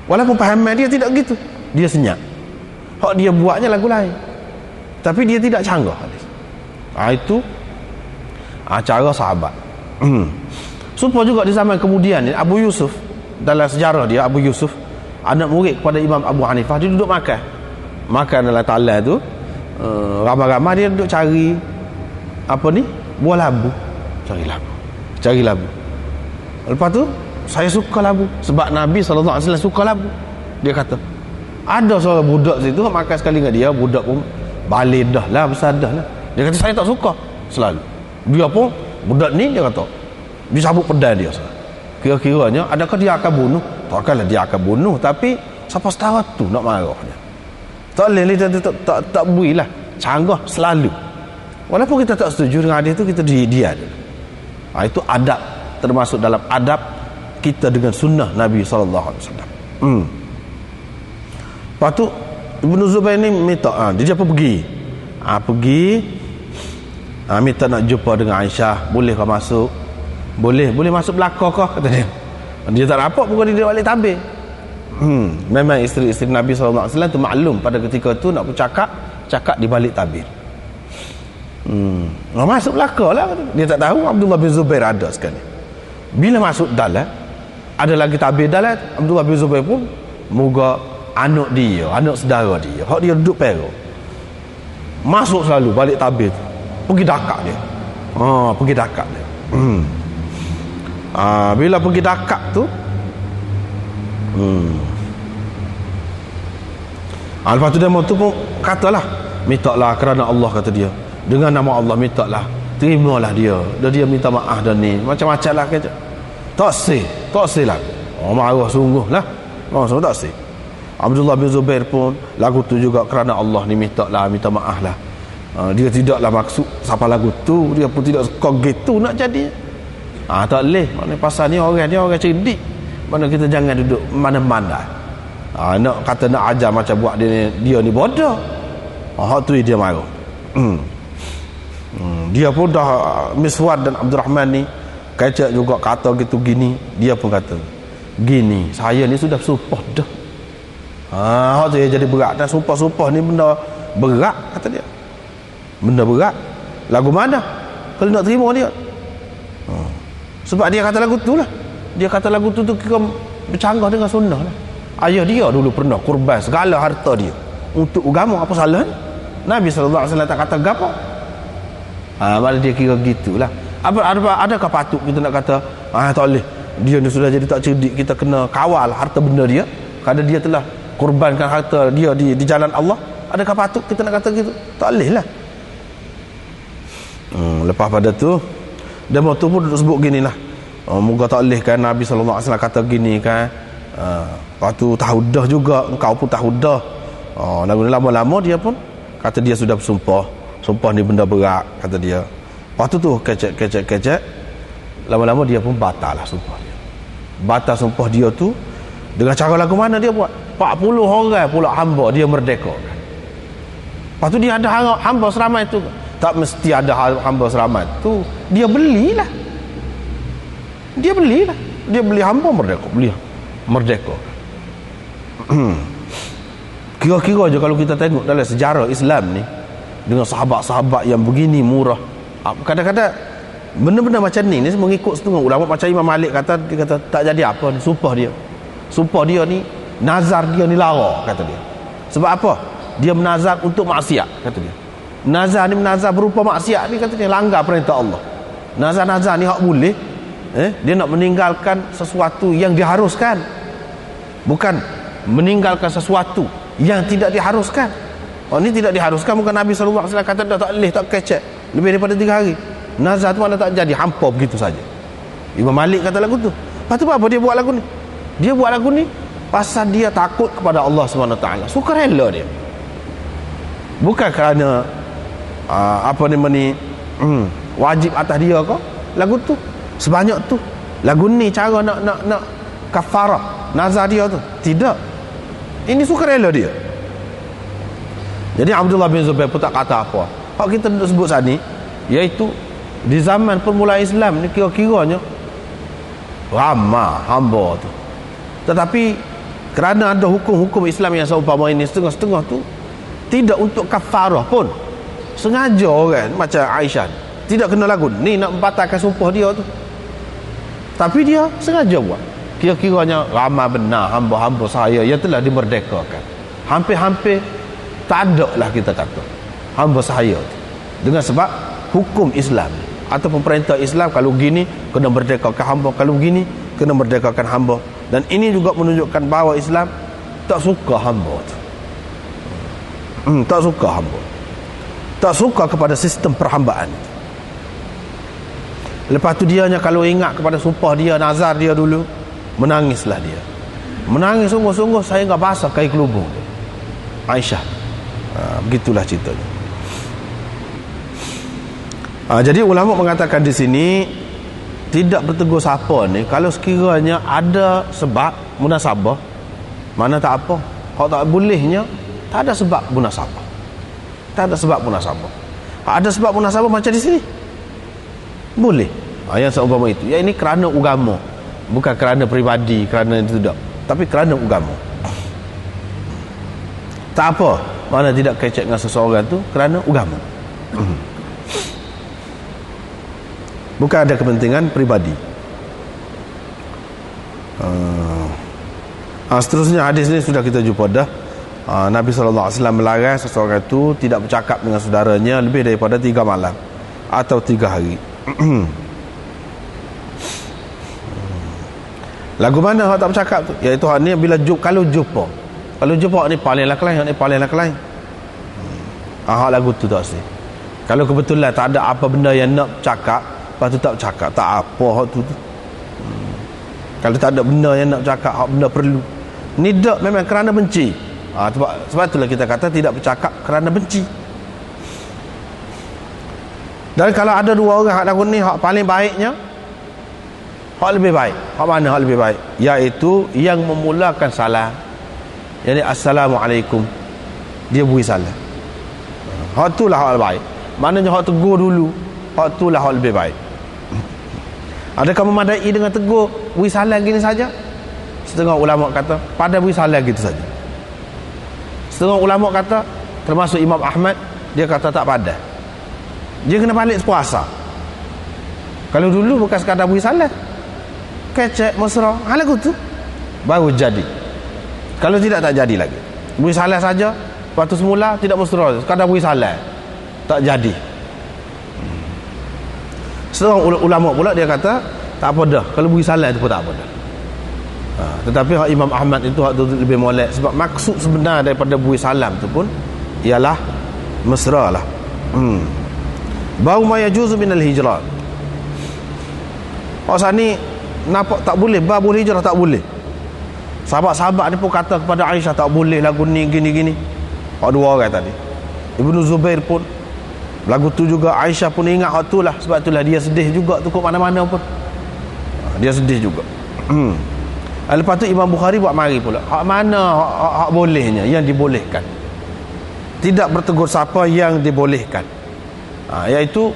Walaupun pahaman dia tidak gitu, dia senyap. Hak dia buatnya lagu lain, tapi dia tidak canggah hadis. Itu cara sahabat. Supaya juga di zaman kemudian ni, Abu Yusuf, dalam sejarah dia, Abu Yusuf anak murid kepada Imam Abu Hanifah, dia duduk makan dalam talan tu, ramai-ramai dia duduk cari apa ni, buah labu, cari labu. Lepas tu saya suka labu sebab Nabi SAW suka labu. Dia kata ada seorang budak situ makan sekali dengan dia, budak pun balik dah lah, besar dah lah. Dia kata saya tak suka selalu. Dia pun budak ni dia kata dia sabut pedang dia. Kira-kiranya adakah dia akan bunuh? Takkanlah dia akan bunuh, tapi siapa setara tu nak marahnya. Tak boleh tak builah, canggah selalu. Walaupun kita tak setuju dengan hadis tu, kita dia. Itu adab, termasuk dalam adab kita dengan sunnah Nabi sallallahu alaihi wasallam. Lepas tu Ibnu Zubair ni minta dia apa pergi minta nak jumpa dengan Aisyah. Boleh kau masuk? Boleh masuk belakang kau, kata dia. Dia tak nampak pun dia balik tabir. Memang isteri-isteri Nabi SAW tu maklum pada ketika tu nak cakap di balik tabir. Masuk belakang lah. Dia tak tahu Abdullah bin Zubair ada sekali. Bila masuk dalam, ada lagi tabir dalam, Abdullah bin Zubair pun moga anak saudara dia, hak dia duduk perak, masuk selalu balik tabir tu, pergi dakak dia. Bila pergi dakak tu, lepas tu dia tu pun katalah, mintalah kerana Allah, kata dia, dengan nama Allah mintalah, terimalah dia. Dan dia minta maaf dan ni macam-macam lah kata. Tak sih lah. Marah sungguh lah. Tak sih. Abdullah bin Zubair pun lagu tu juga kerana Allah ni minta maaf lah. Dia tidaklah maksud siapa lagu tu, dia pun tidak suka gitu nak jadi. Tak boleh. Maknanya pasal ni orang cerdik. Mana kita jangan duduk mana-mana. Nak kata nak ajar macam buat dia ni bodoh. Hak tu dia marah. Dia pun dah Miswar dan Abdurrahman ni kacak juga kata gitu gini. Dia pun kata gini, saya ni sudah sumpah dah. Hak tu jadi berat. Dan sumpah-sumpah ni benda berat, kata dia. Benda berat. Lagu mana kalau nak terima dia? Sebab dia kata lagu tu lah. Dia kata lagu tu kira bercanggah dengan sunnah lah. Ayah dia dulu pernah kurban segala harta dia untuk agama. Apa salah ni? Nabi SAW tak kata gapo. Malah dia kira gitulah. Adakah patut kita nak kata tak boleh, dia ni sudah jadi tak cerdik, kita kena kawal harta benda dia kerana dia telah kurbankan harta dia di jalan Allah? Adakah patut kita nak kata gitu? Tak boleh lah. Lepas pada tu demo tu pun duduk sebut gini lah, moga tak boleh kan Nabi SAW kata gini kan. Lepas tu tahu dah juga, engkau pun tahu dah. Lalu lama-lama dia pun kata dia sudah bersumpah, sumpah ni benda berat, kata dia. Lepas tu kecek, lama-lama dia pun batal lah sumpah dia. Batal sumpah dia tu dengan cara lagu mana dia buat? 40 orang pula hamba dia merdeka. Lepas tu dia ada hamba seramai tu. Tak mesti ada hamba seramai tu, dia belilah. Dia beli hamba merdeka, beli merdeka. Kira-kira je kalau kita tengok dalam sejarah Islam ni, dengan sahabat-sahabat yang begini murah, kadang-kadang benda-benda macam ni mengikut setengah ulama. Macam Imam Malik kata, dia kata tak jadi apa ni, sumpah dia ni, nazar dia ni lara, kata dia. Sebab apa? Dia menazar untuk maksiat, kata dia. Nazar ni menazar berupa maksiat ni, kata dia, langgar perintah Allah. Nazar-nazar ni hak boleh, dia nak meninggalkan sesuatu yang diharuskan, bukan meninggalkan sesuatu yang tidak diharuskan. Ni tidak diharuskan, bukan Nabi SAW kata dah tak boleh, tak kecek lebih daripada 3 hari. Nazar tu mana tak jadi, hampa begitu saja. Imam Malik kata lagu tu. Lepas tu apa dia buat lagu ni? Dia buat lagu ni pasal dia takut kepada Allah SWT, suka rela dia, bukan kerana wajib atas dia kau lagu tu sebanyak tu. Lagu ni cara nak kafarah nazar dia tu, tidak, ini sukarela dia. Jadi Abdullah bin Zubair pun tak kata apa. Kalau kita duduk sebut saat ni, iaitu di zaman permulaan Islam ni kira-kiranya ramah hamba tu, tetapi kerana ada hukum-hukum Islam yang seumpama ini, setengah-setengah tu tidak untuk kafarah pun, sengaja kan, macam Aisyah tidak kena lagu ni nak membatalkan sumpah dia tu, tapi dia sengaja buat. Kira-kiranya ramai benar hamba-hamba saya yang telah dimerdekakan, hampir-hampir tak ada lah kita kata hamba saya tu, dengan sebab hukum Islam ataupun perintah Islam, kalau gini kena merdekakan hamba, kalau gini kena merdekakan hamba. Dan ini juga menunjukkan bahawa Islam tak suka hamba tu, tak suka hamba, tak suka kepada sistem perhambaan. Lepas tu dianya kalau ingat kepada sumpah dia, nazar dia dulu, menangislah dia, menangis sungguh-sungguh sehingga basah kain kelubung Aisyah. Begitulah ceritanya. Jadi ulama mengatakan di sini tidak bertegur siapa ni kalau sekiranya ada sebab munasabah, mana tak apa. Kalau tak bolehnya, tak ada sebab munasabah, tak ada sebab munasabah. Ada sebab munasabah macam di sini boleh. Yang seumpama itu, ya ini kerana agama, bukan kerana peribadi, kerana itu tidak, tapi kerana agama. Tak apa, mana tidak kecek dengan seseorang tu kerana agama, bukan ada kepentingan peribadi. Seterusnya hadis ni sudah kita jumpa dah. Nabi SAW melarang seseorang itu tidak bercakap dengan saudaranya lebih daripada 3 malam atau 3 hari. Lagu mana orang tak bercakap tu? Iaitu hak ni bila kalau jumpa ni paling lah kelain, hak ni paling lah kelain. Hak lagu tu tak sih. Kalau kebetulan tak ada apa benda yang nak bercakap, lepas tu tak bercakap, tak apa hak tu. Kalau tak ada benda yang nak bercakap, hak benda perlu. Ni tak memang kerana benci. Sebab itulah kita kata tidak bercakap kerana benci. Dan kalau ada 2 orang hak lagu ni, hak paling baiknya, hak lebih baik. Hak mana hak lebih baik? Iaitu yang memulakan salam, yani assalamualaikum, dia beri salam. Hak tu lah hak baik. Maknanya hak tegur dulu, hak tu lah hak lebih baik. Adakah memadai dengan tegur beri salam gini saja? Setengah ulama kata pada beri salam gitu saja. Setengah ulama kata, termasuk Imam Ahmad, dia kata tak pada, dia kena balik puasa. Kalau dulu bukan sekadar beri salam, kecek mesra, lagu tu baru jadi. Kalau tidak, tak jadi lagi. Beri salam saja, waktu semula tidak mesra, sekadar beri salam, tak jadi. Setengah ulama pula dia kata tak apa dah, kalau beri salam itu pun tak apa dah. Tetapi Imam Ahmad itu lebih molek, sebab maksud sebenar daripada beri salam tu pun ialah mesra lah. Bau ma yajuzu minal hijrah. Pasal ni nampak tak boleh, babul hijrah tak boleh. Sahabat-sahabat ni pun kata kepada Aisyah tak boleh lagu ni gini-gini. Dua orang tadi. Ibnu Zubair pun lagu tu juga. Aisyah pun ingat hak tu lah. Sebab itulah dia sedih juga tu, kok mana-mana pun dia sedih juga. Lepas tu Imam Bukhari buat mari pula hak mana hak bolehnya, yang dibolehkan, tidak bertegur siapa yang dibolehkan, iaitu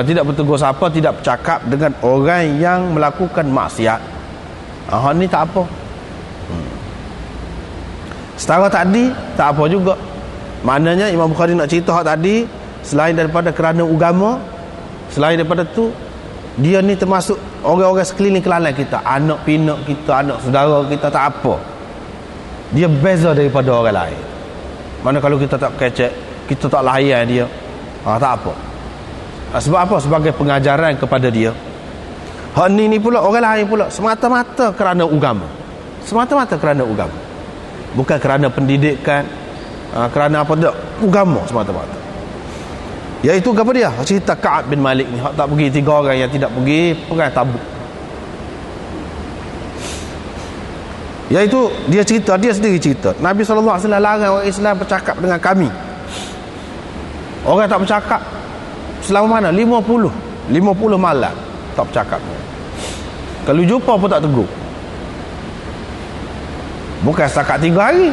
tidak bertegur siapa, tidak bercakap dengan orang yang melakukan maksiat. Hak ni tak apa. Setara tadi tak apa juga. Maknanya Imam Bukhari nak cerita hak tadi, selain daripada kerana agama, selain daripada tu dia ni termasuk orang-orang sekeliling kelalai kita, anak pinak kita, anak saudara kita, tak apa, dia beza daripada orang lain. Mana kalau kita tak kecek, kita tak layan dia, tak apa. Sebab apa? Sebagai pengajaran kepada dia. Hak ni pula orang lain pula semata-mata kerana agama, semata-mata kerana agama, bukan kerana pendidikan, kerana apa tak, agama semata-mata. Iaitu apa dia? Cerita Ka'ab bin Malik ni, hak tak pergi, 3 orang yang tidak pergi perang Tabuk. Iaitu dia cerita, dia sendiri cerita, Nabi SAW larang orang Islam bercakap dengan kami. Orang tak bercakap selama mana? 50 malam tak bercakap. Kalau jumpa pun tak tegur. Bukan setakat 3 hari,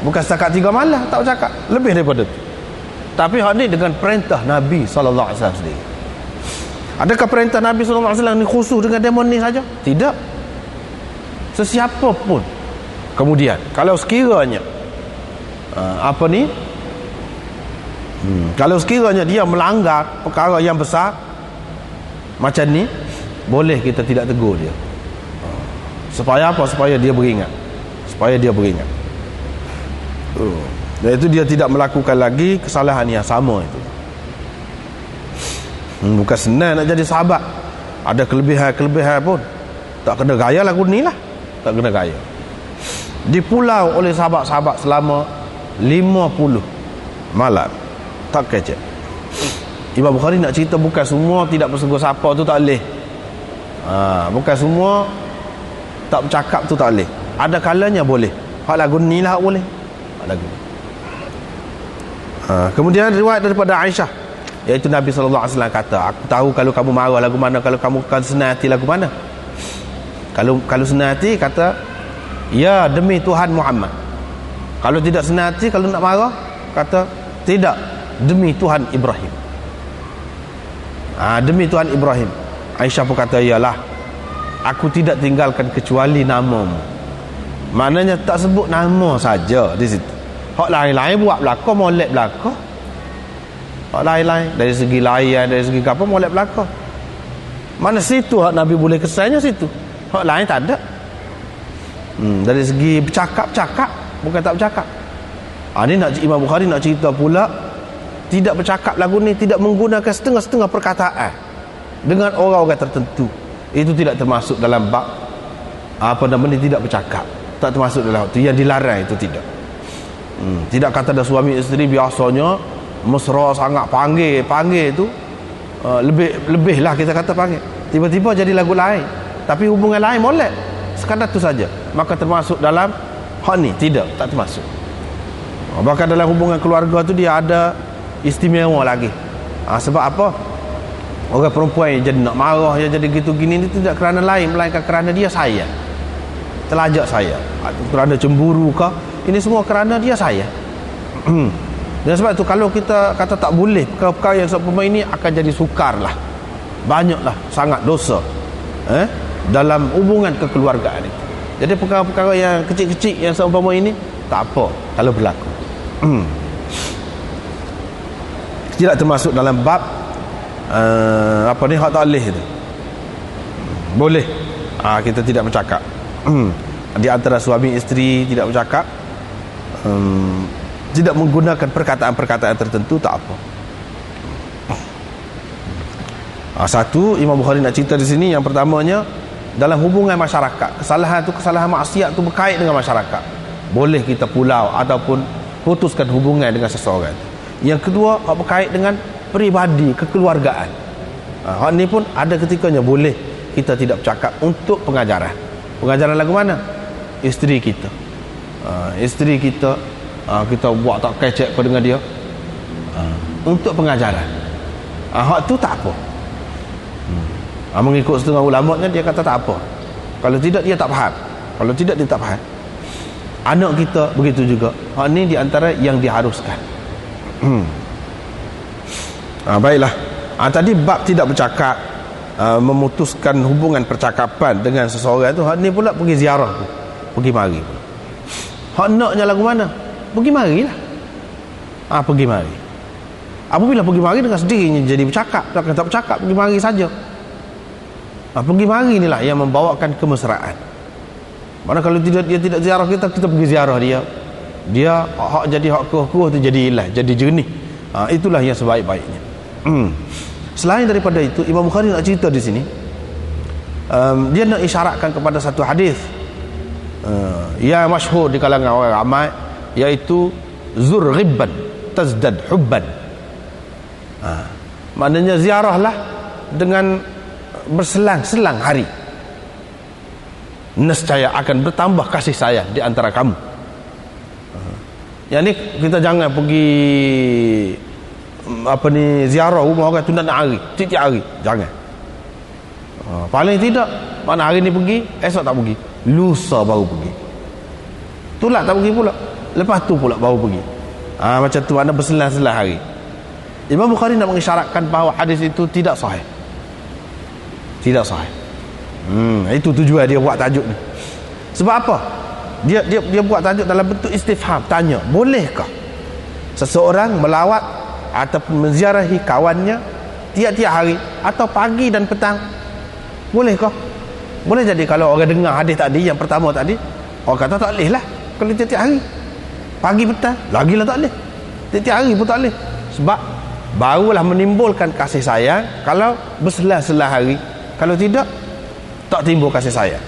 bukan setakat 3 malam tak bercakap, lebih daripada tu. Tapi hal ni dengan perintah Nabi SAW sendiri. Adakah perintah Nabi SAW ni khusus dengan demon ni saja? Tidak. Sesiapa pun. Kemudian kalau sekiranya kalau sekiranya dia melanggar perkara yang besar macam ni, boleh kita tidak tegur dia. Supaya apa? Supaya dia beringat. Iaitu dia tidak melakukan lagi kesalahan yang sama itu. Bukan senang nak jadi sahabat. Ada kelebihan pun. Tak kena gaya lagu ni lah. Tak kena gaya. Dipulau oleh sahabat-sahabat selama 50 malam. Tak kecek. Imam Bukhari nak cerita bukan semua tidak bersegur sapa tu tak boleh. Bukan semua tak bercakap tu tak boleh. Ada kalanya boleh. Hak lagu ni lah boleh. Hak lagu ni. Kemudian riwayat daripada Aisyah, iaitu Nabi SAW kata, aku tahu kalau kamu marah lagu mana, kalau kamu senang hati lagu mana. Kalau senang hati kata, ya demi Tuhan Muhammad. Kalau tidak senang hati, kalau nak marah kata, tidak, demi Tuhan Ibrahim. Demi Tuhan Ibrahim. Aisyah pun kata, yalah, aku tidak tinggalkan kecuali namamu. Maknanya tak sebut nama saja di situ. Hak lain-lain buat belaka, molek belaka. Hak lain-lain dari segi layan, dari segi apa, molek belaka. Mana situ hak Nabi boleh kesannya situ. Hak lain tak ada. Dari segi bercakap, bukan tak bercakap. Ini nak Imam Bukhari nak cerita pula, tidak bercakap lagu ni, tidak menggunakan setengah-setengah perkataan dengan orang-orang tertentu. Itu tidak termasuk dalam bab tidak bercakap. Tak termasuk dalam itu. Yang dilarang itu tidak. Tidak kata ada suami isteri biasanya mesra sangat, panggil tu lebih lah kita kata panggil, tiba-tiba jadi lagu lain, tapi hubungan lain molek sekadar tu saja, maka termasuk dalam hak ni? Tidak, tak termasuk. Bahkan dalam hubungan keluarga tu dia ada istimewa lagi. Sebab apa? Orang perempuan yang jadi nak marah, yang jadi gitu gini ni tidak kerana lain, melainkan kerana dia sayang, terlajak sayang, kerana cemburu kah, ini semua kerana dia sayang. Dan sebab itu kalau kita kata tak boleh perkara-perkara yang seumpama ini, akan jadi sukar lah, banyaklah sangat dosa dalam hubungan kekeluargaan itu. Jadi perkara-perkara yang kecil-kecil yang seumpama ini tak apa kalau berlaku. Tidak termasuk dalam bab hak tak boleh itu. Boleh kita tidak bercakap. Di antara suami isteri tidak bercakap, tidak menggunakan perkataan-perkataan tertentu, tak apa. Satu, Imam Bukhari nak cerita di sini, yang pertamanya dalam hubungan masyarakat, kesalahan maksiat tu berkait dengan masyarakat, boleh kita pulau ataupun putuskan hubungan dengan seseorang. Yang kedua, hak berkait dengan peribadi, kekeluargaan. Hak ni pun ada ketikanya boleh kita tidak bercakap untuk pengajaran. Pengajaran lagu mana? Isteri kita. Isteri kita, kita buat tak kecek pada dengan dia. Untuk pengajaran. Hak tu tak apa. Mengikut setengah ulama kan dia kata tak apa. Kalau tidak dia tak faham. Kalau tidak dia tak faham. Anak kita begitu juga. Hak ni di antara yang diharuskan. Baiklah. Tadi bab tidak bercakap, memutuskan hubungan percakapan dengan seseorang tu, hak ni pula pergi ziarah tu, pergi mari. Hak naknya lagu mana? Pergi marilah. Pergi mari. Apabila pergi mari dengan sendirinya jadi bercakap, tak bercakap, pergi mari saja. Pergi mari inilah yang membawakan kemesraan. Mana kalau dia tidak ziarah kita pergi ziarah dia. Dia hak jadi hak kuah-kuah tu jadi ilah, jadi jernih. Itulah yang sebaik-baiknya. Selain daripada itu, Imam Bukhari nak cerita di sini, dia nak isyaratkan kepada satu hadis yang masyhur di kalangan orang ramai, iaitu zur ghibban tazdad hubban. Maknanya ziarahlah dengan berselang-selang hari, nescaya akan bertambah kasih sayang di antara kamu. Yang ni kita jangan pergi ziarah rumah orang tu nak hari, tiap-tiap hari, jangan. Paling tidak mana hari ni pergi, esok tak pergi, lusa baru pergi, tulak tak pergi pula, lepas tu pula baru pergi. Macam tu, ada berselang-selang hari. Imam Bukhari nak mengisyaratkan bahawa hadis itu tidak sahih. Tidak sahih. Itu tujuan dia buat tajuk ni. Sebab apa? Dia buat tajuk dalam bentuk istifham, tanya, bolehkah seseorang melawat ataupun menziarahi kawannya tiap-tiap hari atau pagi dan petang? Bolehkah? Boleh jadi kalau orang dengar hadis tadi yang pertama tadi, orang kata tak boleh lah kalau tiap-tiap hari. Pagi petang lagilah tak boleh. Tiap-tiap hari pun tak boleh. Sebab barulah menimbulkan kasih sayang kalau berselang-selang hari. Kalau tidak, tak timbul kasih sayang.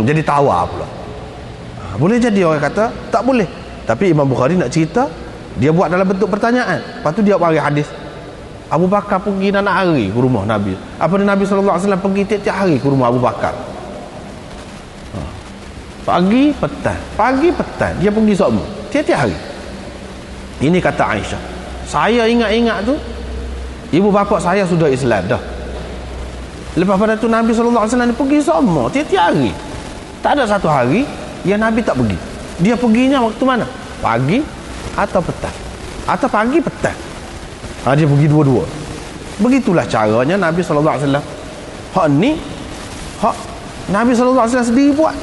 Jadi tawar pula. Boleh jadi orang kata tak boleh. Tapi Imam Bukhari nak cerita, dia buat dalam bentuk pertanyaan. Lepas tu dia bagi hadis. Abu Bakar pergi nak hari ke rumah Nabi. Apa dia Nabi SAW pergi tiap-tiap hari ke rumah Abu Bakar. Pagi petang dia pergi semua tiap-tiap hari. Ini kata Aisyah, saya ingat-ingat tu ibu bapa saya sudah Islam dah. Lepas pada tu Nabi SAW pergi semua tiap-tiap hari. Tak ada satu hari yang Nabi tak pergi. Dia perginya waktu mana? Pagi atau petang, atau pagi petang. Dia pergi dua-dua. Begitulah caranya Nabi SAW. Hak ni hak Nabi SAW sendiri buat.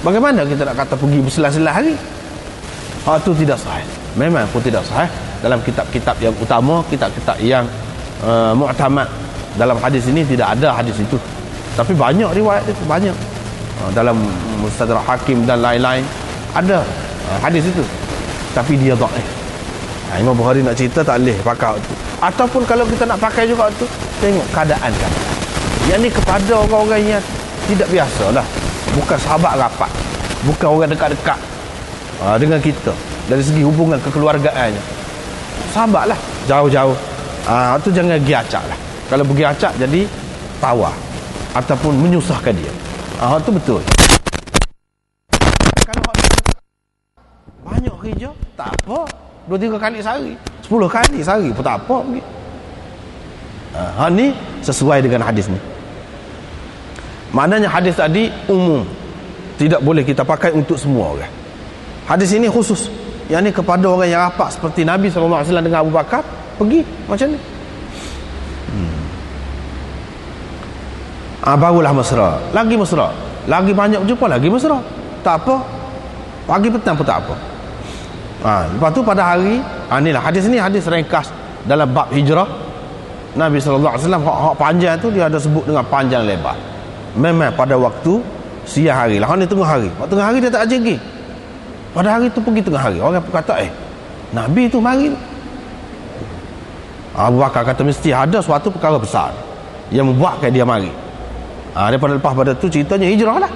Bagaimana kita nak kata pergi berselang-selang hari? Hak tu tidak sahih. Memang pun tidak sahih. Dalam kitab-kitab yang utama, kitab-kitab yang mu'tamad, dalam hadis ini tidak ada hadis itu. Tapi banyak riwayat itu, banyak. Dalam Mustadrak Hakim dan lain-lain ada hadis itu. Tapi dia dhaif. Imam Bukhari nak cerita tak boleh pakai itu. Ataupun kalau kita nak pakai juga itu, tengok keadaan. Yang ni kepada orang-orang yang tidak biasa lah. Bukan sahabat rapat, bukan orang dekat-dekat dengan kita dari segi hubungan kekeluargaannya. Sahabat lah, jauh-jauh. Itu jangan pergi acak lah. Kalau pergi acak jadi tawar ataupun menyusahkan dia. Itu betul. Kalau banyak kerja, tak apa, 2-3 kali sehari, 10 kali sehari pun tak apa pergi. Ni sesuai dengan hadis ni. Maknanya hadis tadi umum, tidak boleh kita pakai untuk semua orang. Hadis ini khusus, yang ni kepada orang yang rapat seperti Nabi SAW dengan Abu Bakar, pergi macam ni. Barulah mesra, lagi banyak jumpa, lagi mesra, tak apa, pagi petang pun tak apa. Lepas tu pada hari, inilah hadis ni, hadis ringkas dalam bab hijrah. Nabi SAW hak panjang tu dia ada sebut dengan panjang lebar. Memang pada waktu siang hari lah, ni tengah hari. Waktu tengah hari dia tak ajak. Pada hari tu pergi tengah hari, orang kata Nabi tu mari. Abu Bakar kata mesti ada suatu perkara besar yang membuatkan dia mari. Daripada lepas pada tu ceritanya hijrah lah.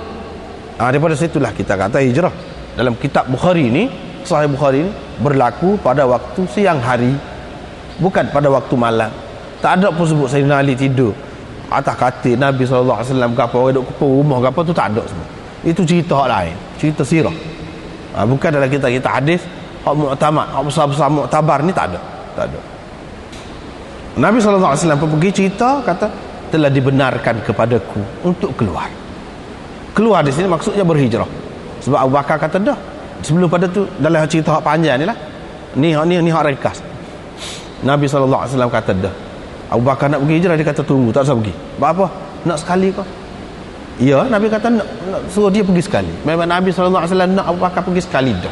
Daripada situlah kita kata hijrah. Dalam kitab Bukhari ni Sahih Bukhari ini berlaku pada waktu siang hari, bukan pada waktu malam. Tak ada pun sebut Sayyidina Ali tidur atas katil Nabi SAW ke apa, orang duduk kepul rumah ke apa, tu tak ada semua. Itu cerita hak lain, cerita sirah. Bukan dalam kita hadis hak mu'tamad, hak besar-besar mu'tabar ni tak ada. Tak ada. Nabi SAW pun pergi cerita, kata telah dibenarkan kepadaku untuk keluar. Keluar di sini maksudnya berhijrah. Sebab Abu Bakar kata dah. Sebelum pada tu dalam cerita hak panjang ni lah. Ni hak ringkas. Nabi SAW kata dah. Abu Bakar nak pergi hijrah, dia kata tunggu, tak usah pergi. Sebab apa? Nak sekali kau? Ya, Nabi kata nak suruh dia pergi sekali. Memang Nabi SAW nak Abu Bakar pergi sekali dah.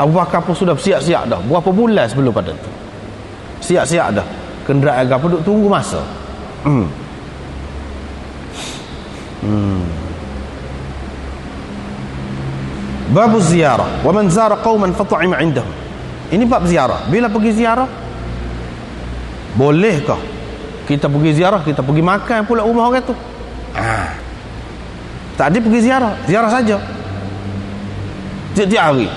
Abu Bakar pun sudah siap-siap dah. Berapa bulan sebelum pada tu. Siap-siap dah. Kenderaan apa duk tunggu masa. Bab ziarah wa man zara qauman fat'ima indahum. Ini bab ziarah. Bila pergi ziarah, bolehkah kita pergi ziarah, kita pergi makan pula rumah orang tu? Tadi pergi ziarah saja. Setiap hari.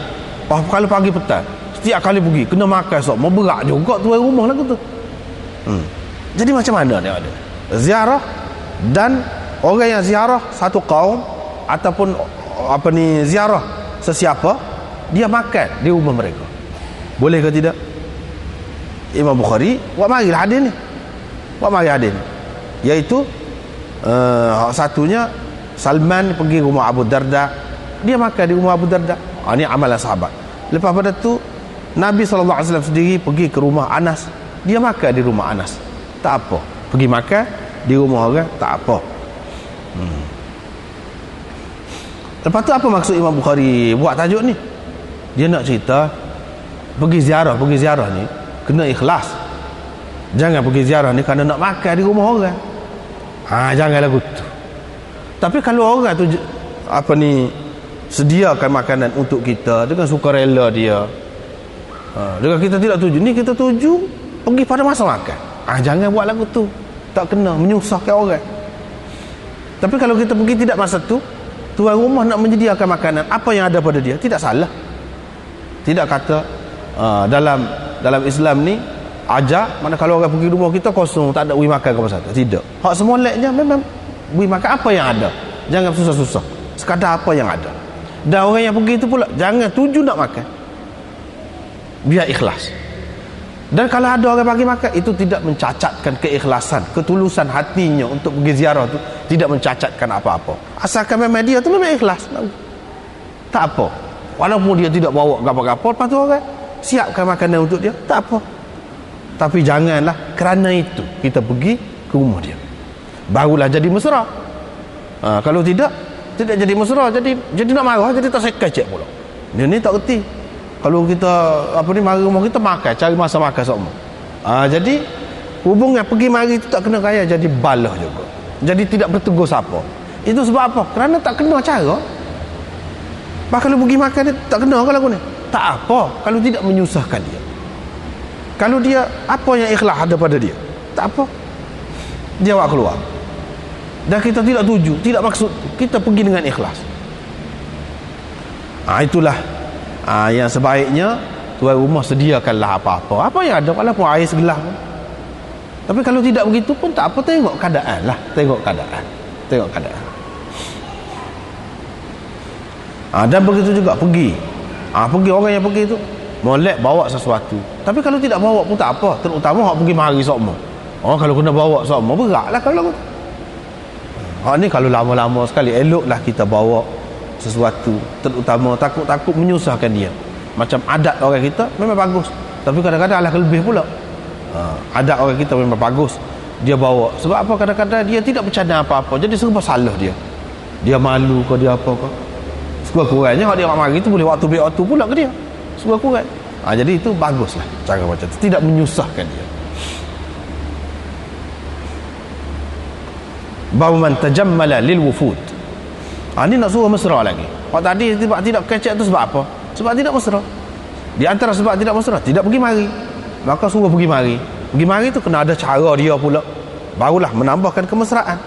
Kalau pagi petang, setiap kali pergi kena makan sok, mau berat juga tuan rumah lah tu. Jadi macam mana dia ada? Ziarah dan orang yang ziarah satu kaum ataupun ziarah sesiapa, dia makan di rumah mereka. Boleh ke tidak? Imam Bukhari buat mari hadis ni. Iaitu satunya Salman pergi rumah Abu Darda, dia makan di rumah Abu Darda. Ini amalan sahabat. Lepas pada tu Nabi SAW sendiri pergi ke rumah Anas, dia makan di rumah Anas. Tak apa. Pergi makan di rumah orang, tak apa. Lepas tu apa maksud Imam Bukhari buat tajuk ni? Dia nak cerita pergi ziarah ni kena ikhlas. Jangan pergi ziarah ni kerana nak makan di rumah orang. Janganlah gitu. Tapi kalau orang tu sediakan makanan untuk kita dengan sukarela dia, dengan kita tidak tuju, ni kita tuju pergi pada masa makan, jangan buat lagu tu, tak kena menyusahkan orang. Tapi kalau kita pergi tidak masa tu, tuan rumah nak menyediakan makanan apa yang ada pada dia, tidak salah. Tidak kata dalam Islam ni ajar mana kalau orang pergi rumah kita kosong, tak ada beri makan ke apa satu. Tidak. Hak semua leknya memang beri makan apa yang ada. Jangan susah-susah. Sekadar apa yang ada. Dan orang yang pergi itu pula jangan tuju nak makan. Biar ikhlas. Dan kalau ada orang bagi makan, itu tidak mencacatkan keikhlasan, ketulusan hatinya untuk pergi ziarah tu, tidak mencacatkan apa-apa. Asalkan memang dia tu memang ikhlas. Tak apa. Walaupun dia tidak bawa gapa-gapa, lepas tu orang siapkan makanan untuk dia, tak apa. Tapi janganlah kerana itu kita pergi ke rumah dia. Barulah jadi mesra. Kalau tidak jadi mesra, jadi nak marah, jadi tak sekecek pula. Dia ni tak reti. Kalau kita mari rumah kita makan, cari masa makan semua. Jadi hubungan pergi mari itu tak kena kaya, jadi balah juga. Jadi tidak bertegur siapa. Itu sebab apa? Kerana tak kena cara. Kalau pergi makan dia tak kena kalau ni. Tak apa kalau tidak menyusahkan dia. Kalau dia apa yang ikhlas ada pada dia, tak apa. Dia awak keluar. Dan kita tidak tuju, tidak maksud, kita pergi dengan ikhlas. Itulah yang sebaiknya tuan rumah sediakanlah apa-apa. Apa yang ada, walaupun air segelas pun. Tapi kalau tidak begitu pun tak apa, tengok keadaan lah. Tengok keadaan. Dan begitu juga pergi orang yang pergi tu molek bawa sesuatu. Tapi kalau tidak bawa pun tak apa, terutama hak pergi mari sokmo. Kalau kena bawa sokmo beratlah kalau ni kalau lama-lama sekali, eloklah kita bawa sesuatu, terutama takut menyusahkan dia. Macam adat orang kita memang bagus, tapi kadang-kadang lah lebih pula. Adat orang kita memang bagus, dia bawa. Sebab apa? Kadang-kadang dia tidak bercadang apa-apa, jadi serba salah dia malu ke dia apa ke. Sekurang-kurangnya kalau dia mari itu boleh waktu pula ke dia. Sekurang-kurang. Jadi itu baguslah cara macam itu, tidak menyusahkan dia. Bab man tajammala lil wufud. Ini nak suruh mesra lagi. Kalau tadi tidak kecek tu sebab apa? Sebab tidak mesra. Di antara sebab tidak mesra, tidak pergi mari. Maka suruh pergi mari. Pergi mari tu kena ada cara dia pula. Barulah menambahkan kemesraan.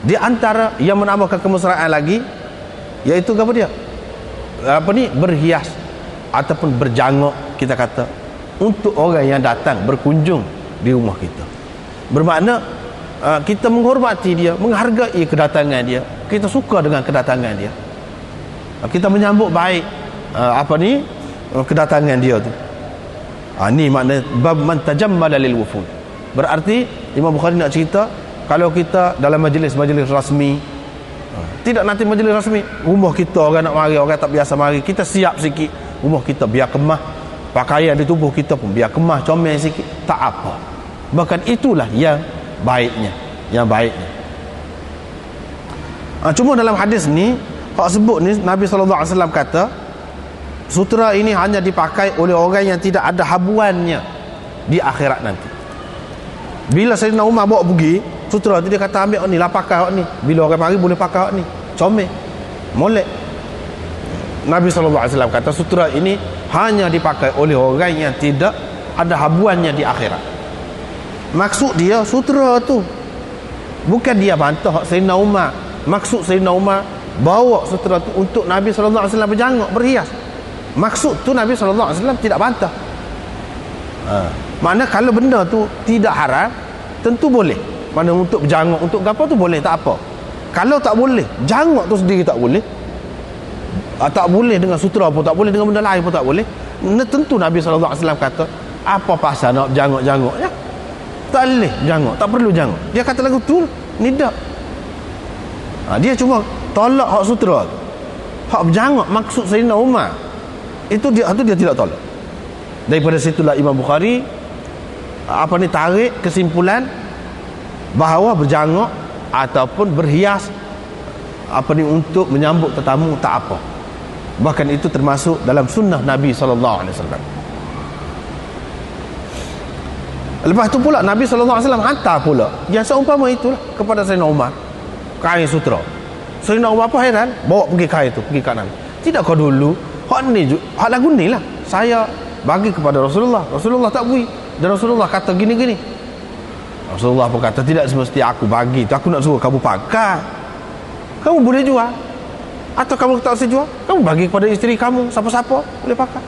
Di antara yang menambahkan kemesraan lagi, iaitu apa dia? Berhias ataupun berjanguk, kita kata, untuk orang yang datang berkunjung di rumah kita. Bermakna kita menghormati dia, menghargai kedatangan dia, kita suka dengan kedatangan dia, kita menyambut baik kedatangan dia tu. Ni makna bab man tajammala lil wufud. Berarti Imam Bukhari nak cerita, kalau kita dalam majlis-majlis rasmi, tidak nanti majlis rasmi, rumah kita orang nak mari, orang tak biasa mari, kita siap sikit rumah kita, biar kemah, pakaian di tubuh kita pun biar kemah, comel sikit, tak apa. Bahkan itulah yang baiknya, cuma dalam hadis ni hak sebut ni, Nabi SAW kata sutera ini hanya dipakai oleh orang yang tidak ada habuannya di akhirat nanti. Bila Sayyidina Umar bawa pergi sutera tu, dia kata ambil ni lah, pakai ni, bila orang mari boleh pakai ni, comel, molek. Nabi SAW kata sutera ini hanya dipakai oleh orang yang tidak ada habuannya di akhirat. Maksud dia sutera tu bukan dia bantah Sayyidina Umar. Maksud Sayyidina Umar bawa sutera tu untuk Nabi SAW berjanguk, berhias. Maksud tu Nabi SAW tidak bantah. Makna kalau benda tu tidak haram, tentu boleh. Mana untuk berjanguk, untuk apa tu boleh, tak apa. Kalau tak boleh, janguk tu sendiri tak boleh, tak boleh dengan sutera pun tak boleh, dengan benda lain pun tak boleh, tentu Nabi SAW kata, apa pasal nak janguk-janguk ya? Tak boleh janguk, tak perlu janguk. Dia kata lagu tu nidak. Dia cuma tolak hak sutera tu. Hak berjanguk maksud Sayyidina Umar, itu dia tidak tolak. Daripada situlah Imam Bukhari tarik kesimpulan bahawa berjanguk ataupun berhias untuk menyambut tetamu tak apa. Bahkan itu termasuk dalam sunnah Nabi SAW. Lepas tu pula Nabi SAW hantar pula yang seumpama itulah kepada Sayyidina Umar, kain sutera. Sayyidina Umar apa heran, bawa pergi kain tu, pergi kat Nabi. Tidak kau dulu hak lagu ni lah saya bagi kepada Rasulullah tak beri, dan Rasulullah kata gini-gini. Rasulullah pun kata tidak semesti aku bagi tu, aku nak suruh kamu pakai. Kamu boleh jual, atau kamu tak usah jual, kamu bagi kepada isteri kamu, siapa-siapa boleh pakai.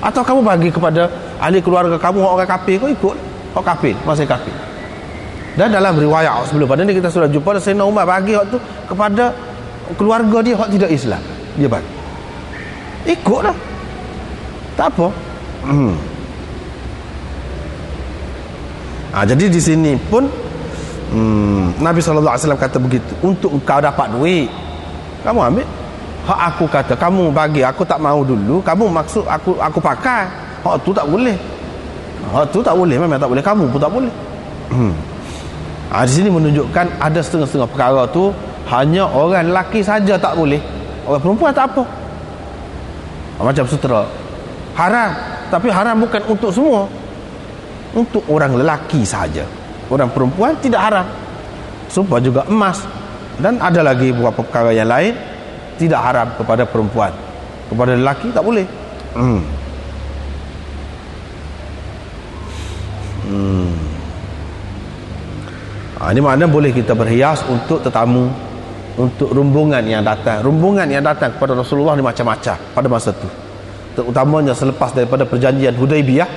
Atau kamu bagi kepada ahli keluarga kamu, orang kafir, kau ikut orang kafir, masih kafir. Dan dalam riwayat sebelum pada ni kita sudah jumpa Sayyidina Umar bagi hak tu kepada keluarga dia hak tidak Islam, dia bagi, ikutlah, tak apa. Jadi di sini pun Nabi SAW kata begitu, untuk engkau dapat duit kamu ambil. Hak aku kata kamu bagi, aku tak mau dulu, kamu maksud aku pakai, hak tu tak boleh. Hak tu tak boleh, memang tak boleh, kamu pun tak boleh. Di sini menunjukkan ada setengah-setengah perkara tu hanya orang lelaki saja tak boleh, orang perempuan tak apa. Macam sutera haram, tapi haram bukan untuk semua, untuk orang lelaki saja. Orang perempuan tidak haram. Sumpah juga emas, dan ada lagi beberapa perkara yang lain tidak haram kepada perempuan, kepada lelaki tak boleh. Ini makna boleh kita berhias untuk tetamu, untuk rombongan yang datang. Rombongan yang datang kepada Rasulullah ni macam-macam pada masa itu, terutamanya selepas daripada perjanjian Hudaibiyah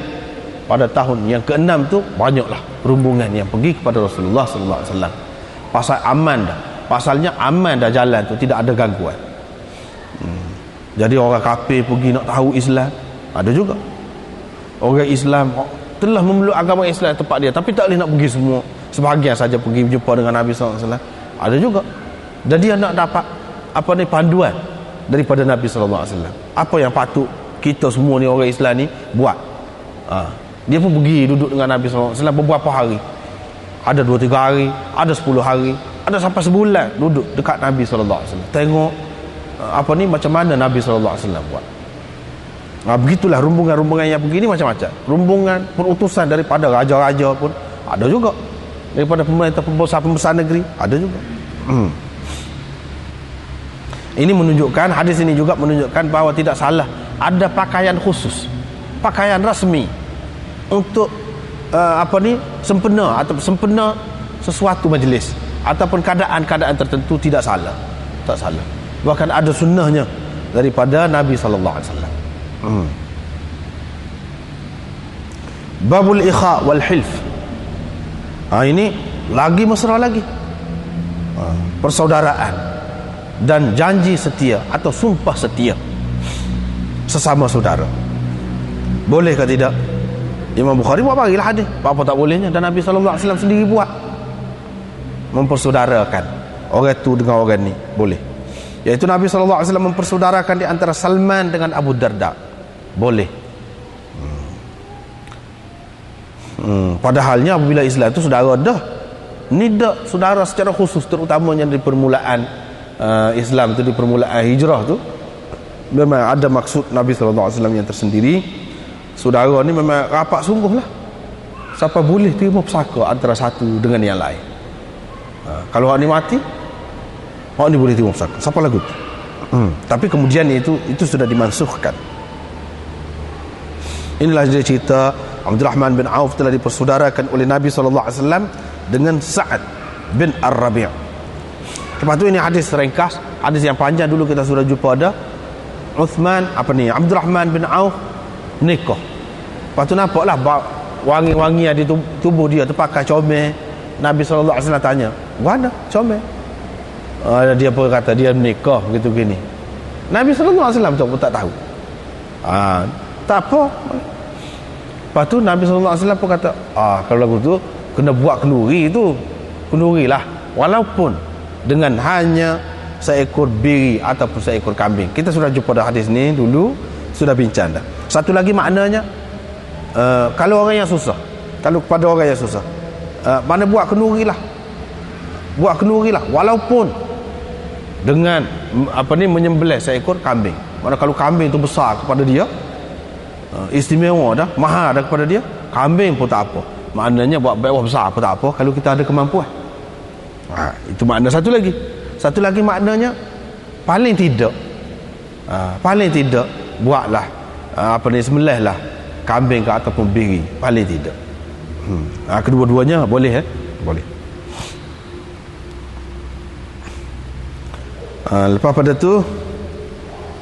pada tahun yang ke-6 tu, banyaklah rombongan yang pergi kepada Rasulullah SAW. Pasal aman dah, pasalnya aman dah, jalan tu tidak ada gangguan. Jadi orang kafir pergi nak tahu Islam, ada juga. Orang Islam telah memeluk agama Islam tempat dia, tapi tak boleh nak pergi semua, sebahagian saja pergi berjumpa dengan Nabi SAW, ada juga. Dan dia nak dapat panduan daripada Nabi SAW, apa yang patut kita semua ni orang Islam ni buat. Dia pun pergi duduk dengan Nabi SAW beberapa hari, ada 2-3 hari, ada 10 hari, ada sampai sebulan duduk dekat Nabi SAW, tengok macam mana Nabi SAW buat. Begitulah rombongan-rombongan yang pergi ni macam-macam. Rombongan perutusan daripada raja-raja pun ada juga, daripada pemerintah pembesar negeri ada juga. Ini menunjukkan, hadis ini juga menunjukkan bahawa tidak salah ada pakaian khusus, pakaian rasmi untuk sempena atau sempena sesuatu majlis ataupun keadaan-keadaan tertentu, tidak salah, tak salah. Bahkan ada sunnahnya daripada Nabi SAW. Babul ikha wal hilf. Ini lagi mesra lagi. Persaudaraan dan janji setia atau sumpah setia sesama saudara. Boleh ke tidak? Imam Bukhari buat bagilah hadis. Apa tak bolehnya? Dan Nabi SAW sendiri buat. Mempersaudarakan orang tu dengan orang ni. Boleh. Iaitu Nabi SAW mempersaudarakan di antara Salman dengan Abu Darda. Boleh. Padahalnya apabila Islam itu saudara dah. Ni dah saudara secara khusus, terutamanya di permulaan Islam tu, di permulaan hijrah tu. Memang ada maksud Nabi SAW yang tersendiri. Saudara ni memang rapat sungguh lah. Siapa boleh terima pesaka antara satu dengan yang lain. Kalau orang ni mati, orang ni boleh terima pesaka. Siapa lagu tu? Tapi kemudian itu sudah dimansuhkan. Inilah dia cerita Abdurrahman bin Auf telah dipersaudarakan oleh Nabi SAW dengan Sa'ad bin Ar-Rabi'. Lepas tu ini hadis ringkas, hadis yang panjang dulu kita sudah jumpa ada. Abdurrahman bin Auf nikah. Lepas tu nampaklah wangi-wangi di tubuh dia terpakai comel. Nabi SAW tanya, mana comel? Dia pun kata dia nikah begitu gini. Nabi SAW pun tak tahu. Tak apa. Lepas tu Nabi SAW pun kata, kalau lagu tu kena buat kenduri tu. Kendurilah, walaupun dengan hanya seekor biri ataupun seekor kambing. Kita sudah jumpa dah hadis ni dulu, sudah bincang dah. Satu lagi maknanya, kalau orang yang susah, kalau kepada orang yang susah, mana buat kendurilah. Buat kendurilah walaupun dengan menyembelih seekor kambing. Mana kalau kambing tu besar kepada dia, istimewa dah, mahal dah kepada dia, kambing pun tak apa. Maknanya buat baik besar pun tak apa kalau kita ada kemampuan. Itu makna satu lagi. Satu lagi maknanya, paling tidak buatlah sembelihlah kambing ke ataupun biri, paling tidak. Kedua-duanya boleh boleh. Lepas pada tu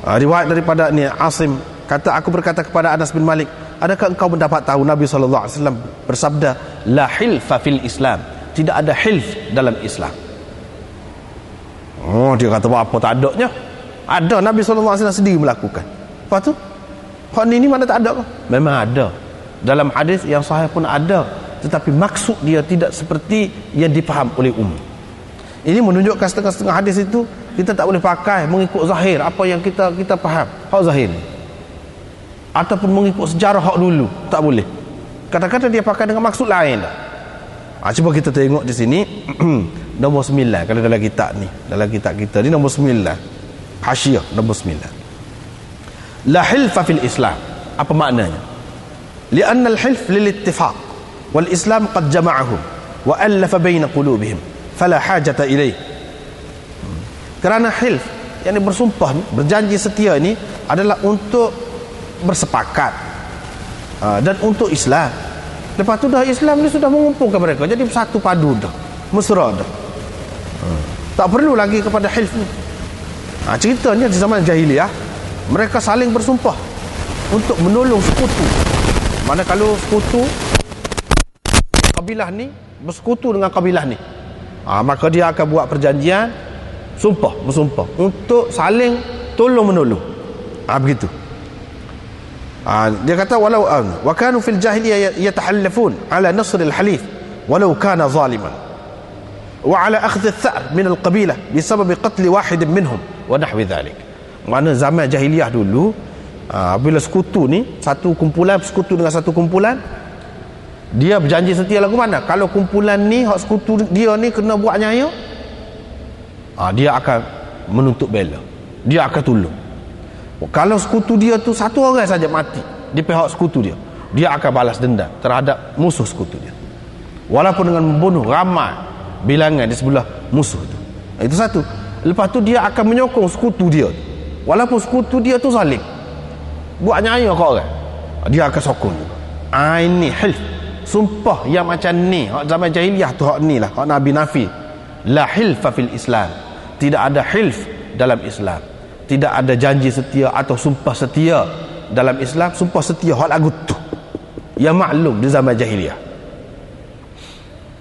riwayat daripada ni Asim kata, aku berkata kepada Anas bin Malik, adakah engkau mendapat tahu Nabi SAW bersabda, la hilfa fil Islam, tidak ada hilf dalam Islam. Dia kata apa tak adanya? Ada, Nabi SAW sendiri melakukan. Lepas tu hak ni mana tak ada? Memang ada. Dalam hadis yang sahih pun ada, tetapi maksud dia tidak seperti yang dipaham oleh umum. Ini menunjukkan setengah-setengah hadis itu kita tak boleh pakai mengikut zahir apa yang kita faham, hak zahir ni, ataupun mengikut sejarah hak dulu, tak boleh. Kadang-kadang dia pakai dengan maksud lain dah. Cuba kita tengok di sini nombor 9 kalau dalam kitab ni, dalam kitab kita ni nombor 9, hasyiah nombor 9. La hilfa fil Islam. Apa maknanya? Lianna al-hilf lil ittifaq wal Islam qad jama'ahum wa alafa baina qulubihim fala hajata ilaih. Kerana hilf, yang bersumpah ni, berjanji setia ni adalah untuk bersepakat dan untuk Islam. Lepas tu dah Islam ni sudah mengumpulkan mereka, jadi satu padu dah, mesra dah. Tak perlu lagi kepada hilf ni. Ceritanya di zaman jahiliyah mereka saling bersumpah untuk menolong sekutu. Mana kalau sekutu kabilah ni bersekutu dengan kabilah ni, maka dia akan buat perjanjian, bersumpah untuk saling tolong menolong. Begitu. Dia kata walau wa kanu fil jahiliyah yatahallafun ala nasr al halif walau kana zaliman wa ala akhdh al tha'r min al qabilah bisabab qatl wahid minhum wa nahwi dhalik. Mana zaman jahiliyah dulu, bila sekutu ni, satu kumpulan bersekutu dengan satu kumpulan, dia berjanji setia lagu mana? Kalau kumpulan ni hak sekutu dia ni kena buat nyaya, dia akan menuntut bela, dia akan tolong. Kalau sekutu dia tu satu orang saja mati di pihak sekutu dia, dia akan balas dendam terhadap musuh sekutu dia, walaupun dengan membunuh ramai bilangan di sebelah musuh itu. Itu satu. Lepas tu dia akan menyokong sekutu dia, walaupun sekutu dia tu zalim, buat nyaya ke orang, dia akan sokong juga. Ini hilf, sumpah yang macam ni hak zaman jahiliyah tu, hak ni lah hak Nabi nafi. La hilfa fil Islam, tidak ada hilf dalam Islam, tidak ada janji setia atau sumpah setia dalam Islam, sumpah setia hak lagu tu yang maklum di zaman jahiliah.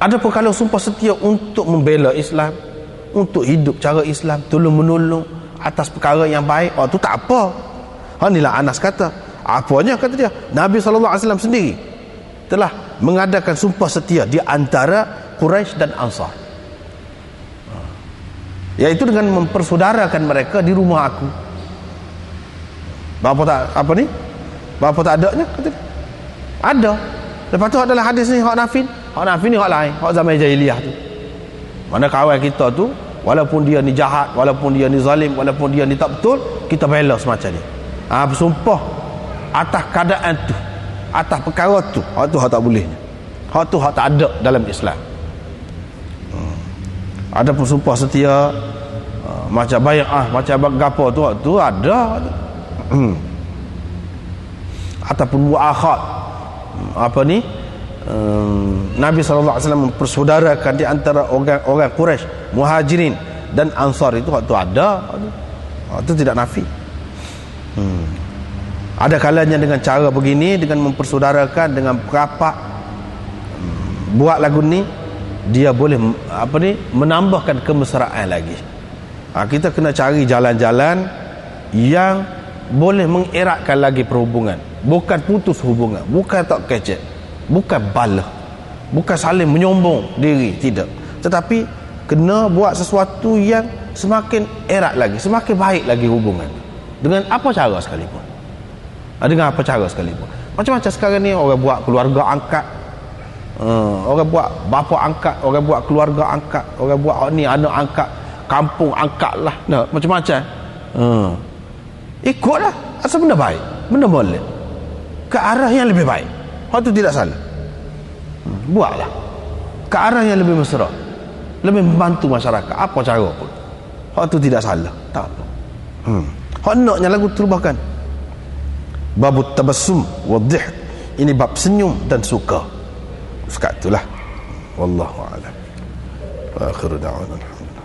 Adapun kalau sumpah setia untuk membela Islam, untuk hidup cara Islam, tolong menolong atas perkara yang baik, tu tak apa. Inilah Anas kata, apanya kata dia, Nabi SAW sendiri telah mengadakan sumpah setia di antara Quraisy dan Ansar, iaitu dengan mempersaudarakan mereka di rumah aku. Berapa tak apa ni? Berapa tak adanya kata dia. Ada. Lepas tu adalah hadis ni hak Nafi. Hak Nafi ni hak lain, hak zaman jahiliah tu. Mana kawan kita tu, walaupun dia ni jahat, walaupun dia ni zalim, walaupun dia ni tak betul, kita bela semacam ni. Bersumpah atas keadaan tu, atas perkara tu, hak tu hak tak boleh. Hak tu hak tak ada dalam Islam. Ada pun sumpah setia macam bai'ah, macam gapo tu ada. Ataupun mu'akhad, Nabi SAW mempersaudarakan di antara orang Quraisy, Muhajirin dan Ansar, itu waktu ada, itu tidak nafi. Ada kalanya dengan cara begini, dengan mempersaudarakan, dengan perapak, buat lagu ni, dia boleh menambahkan kemesraan lagi. Kita kena cari jalan-jalan yang boleh mengeratkan lagi perhubungan, bukan putus hubungan, bukan tak kecek, bukan balah, bukan saling menyombong diri, tidak, tetapi kena buat sesuatu yang semakin erat lagi, semakin baik lagi hubungan, dengan apa cara sekalipun. Dengan apa cara sekalipun. Macam-macam sekarang ni orang buat keluarga angkat, orang buat bapa angkat, orang buat keluarga angkat, orang buat ni anak angkat, kampung angkat lah, macam-macam. Ikutlah asal benda baik, benda boleh ke arah yang lebih baik, hak tu tidak salah. Buatlah ke arah yang lebih mesra, lebih membantu masyarakat, apa cara pun, hak tu tidak salah, tak apa. Hak naknya lagu terubahkan. Babut tabassum wa dhih, ini bab senyum dan suka. Sekat itulah, wallahu a'lam. Wa akhiru da'wana alhamdulillah.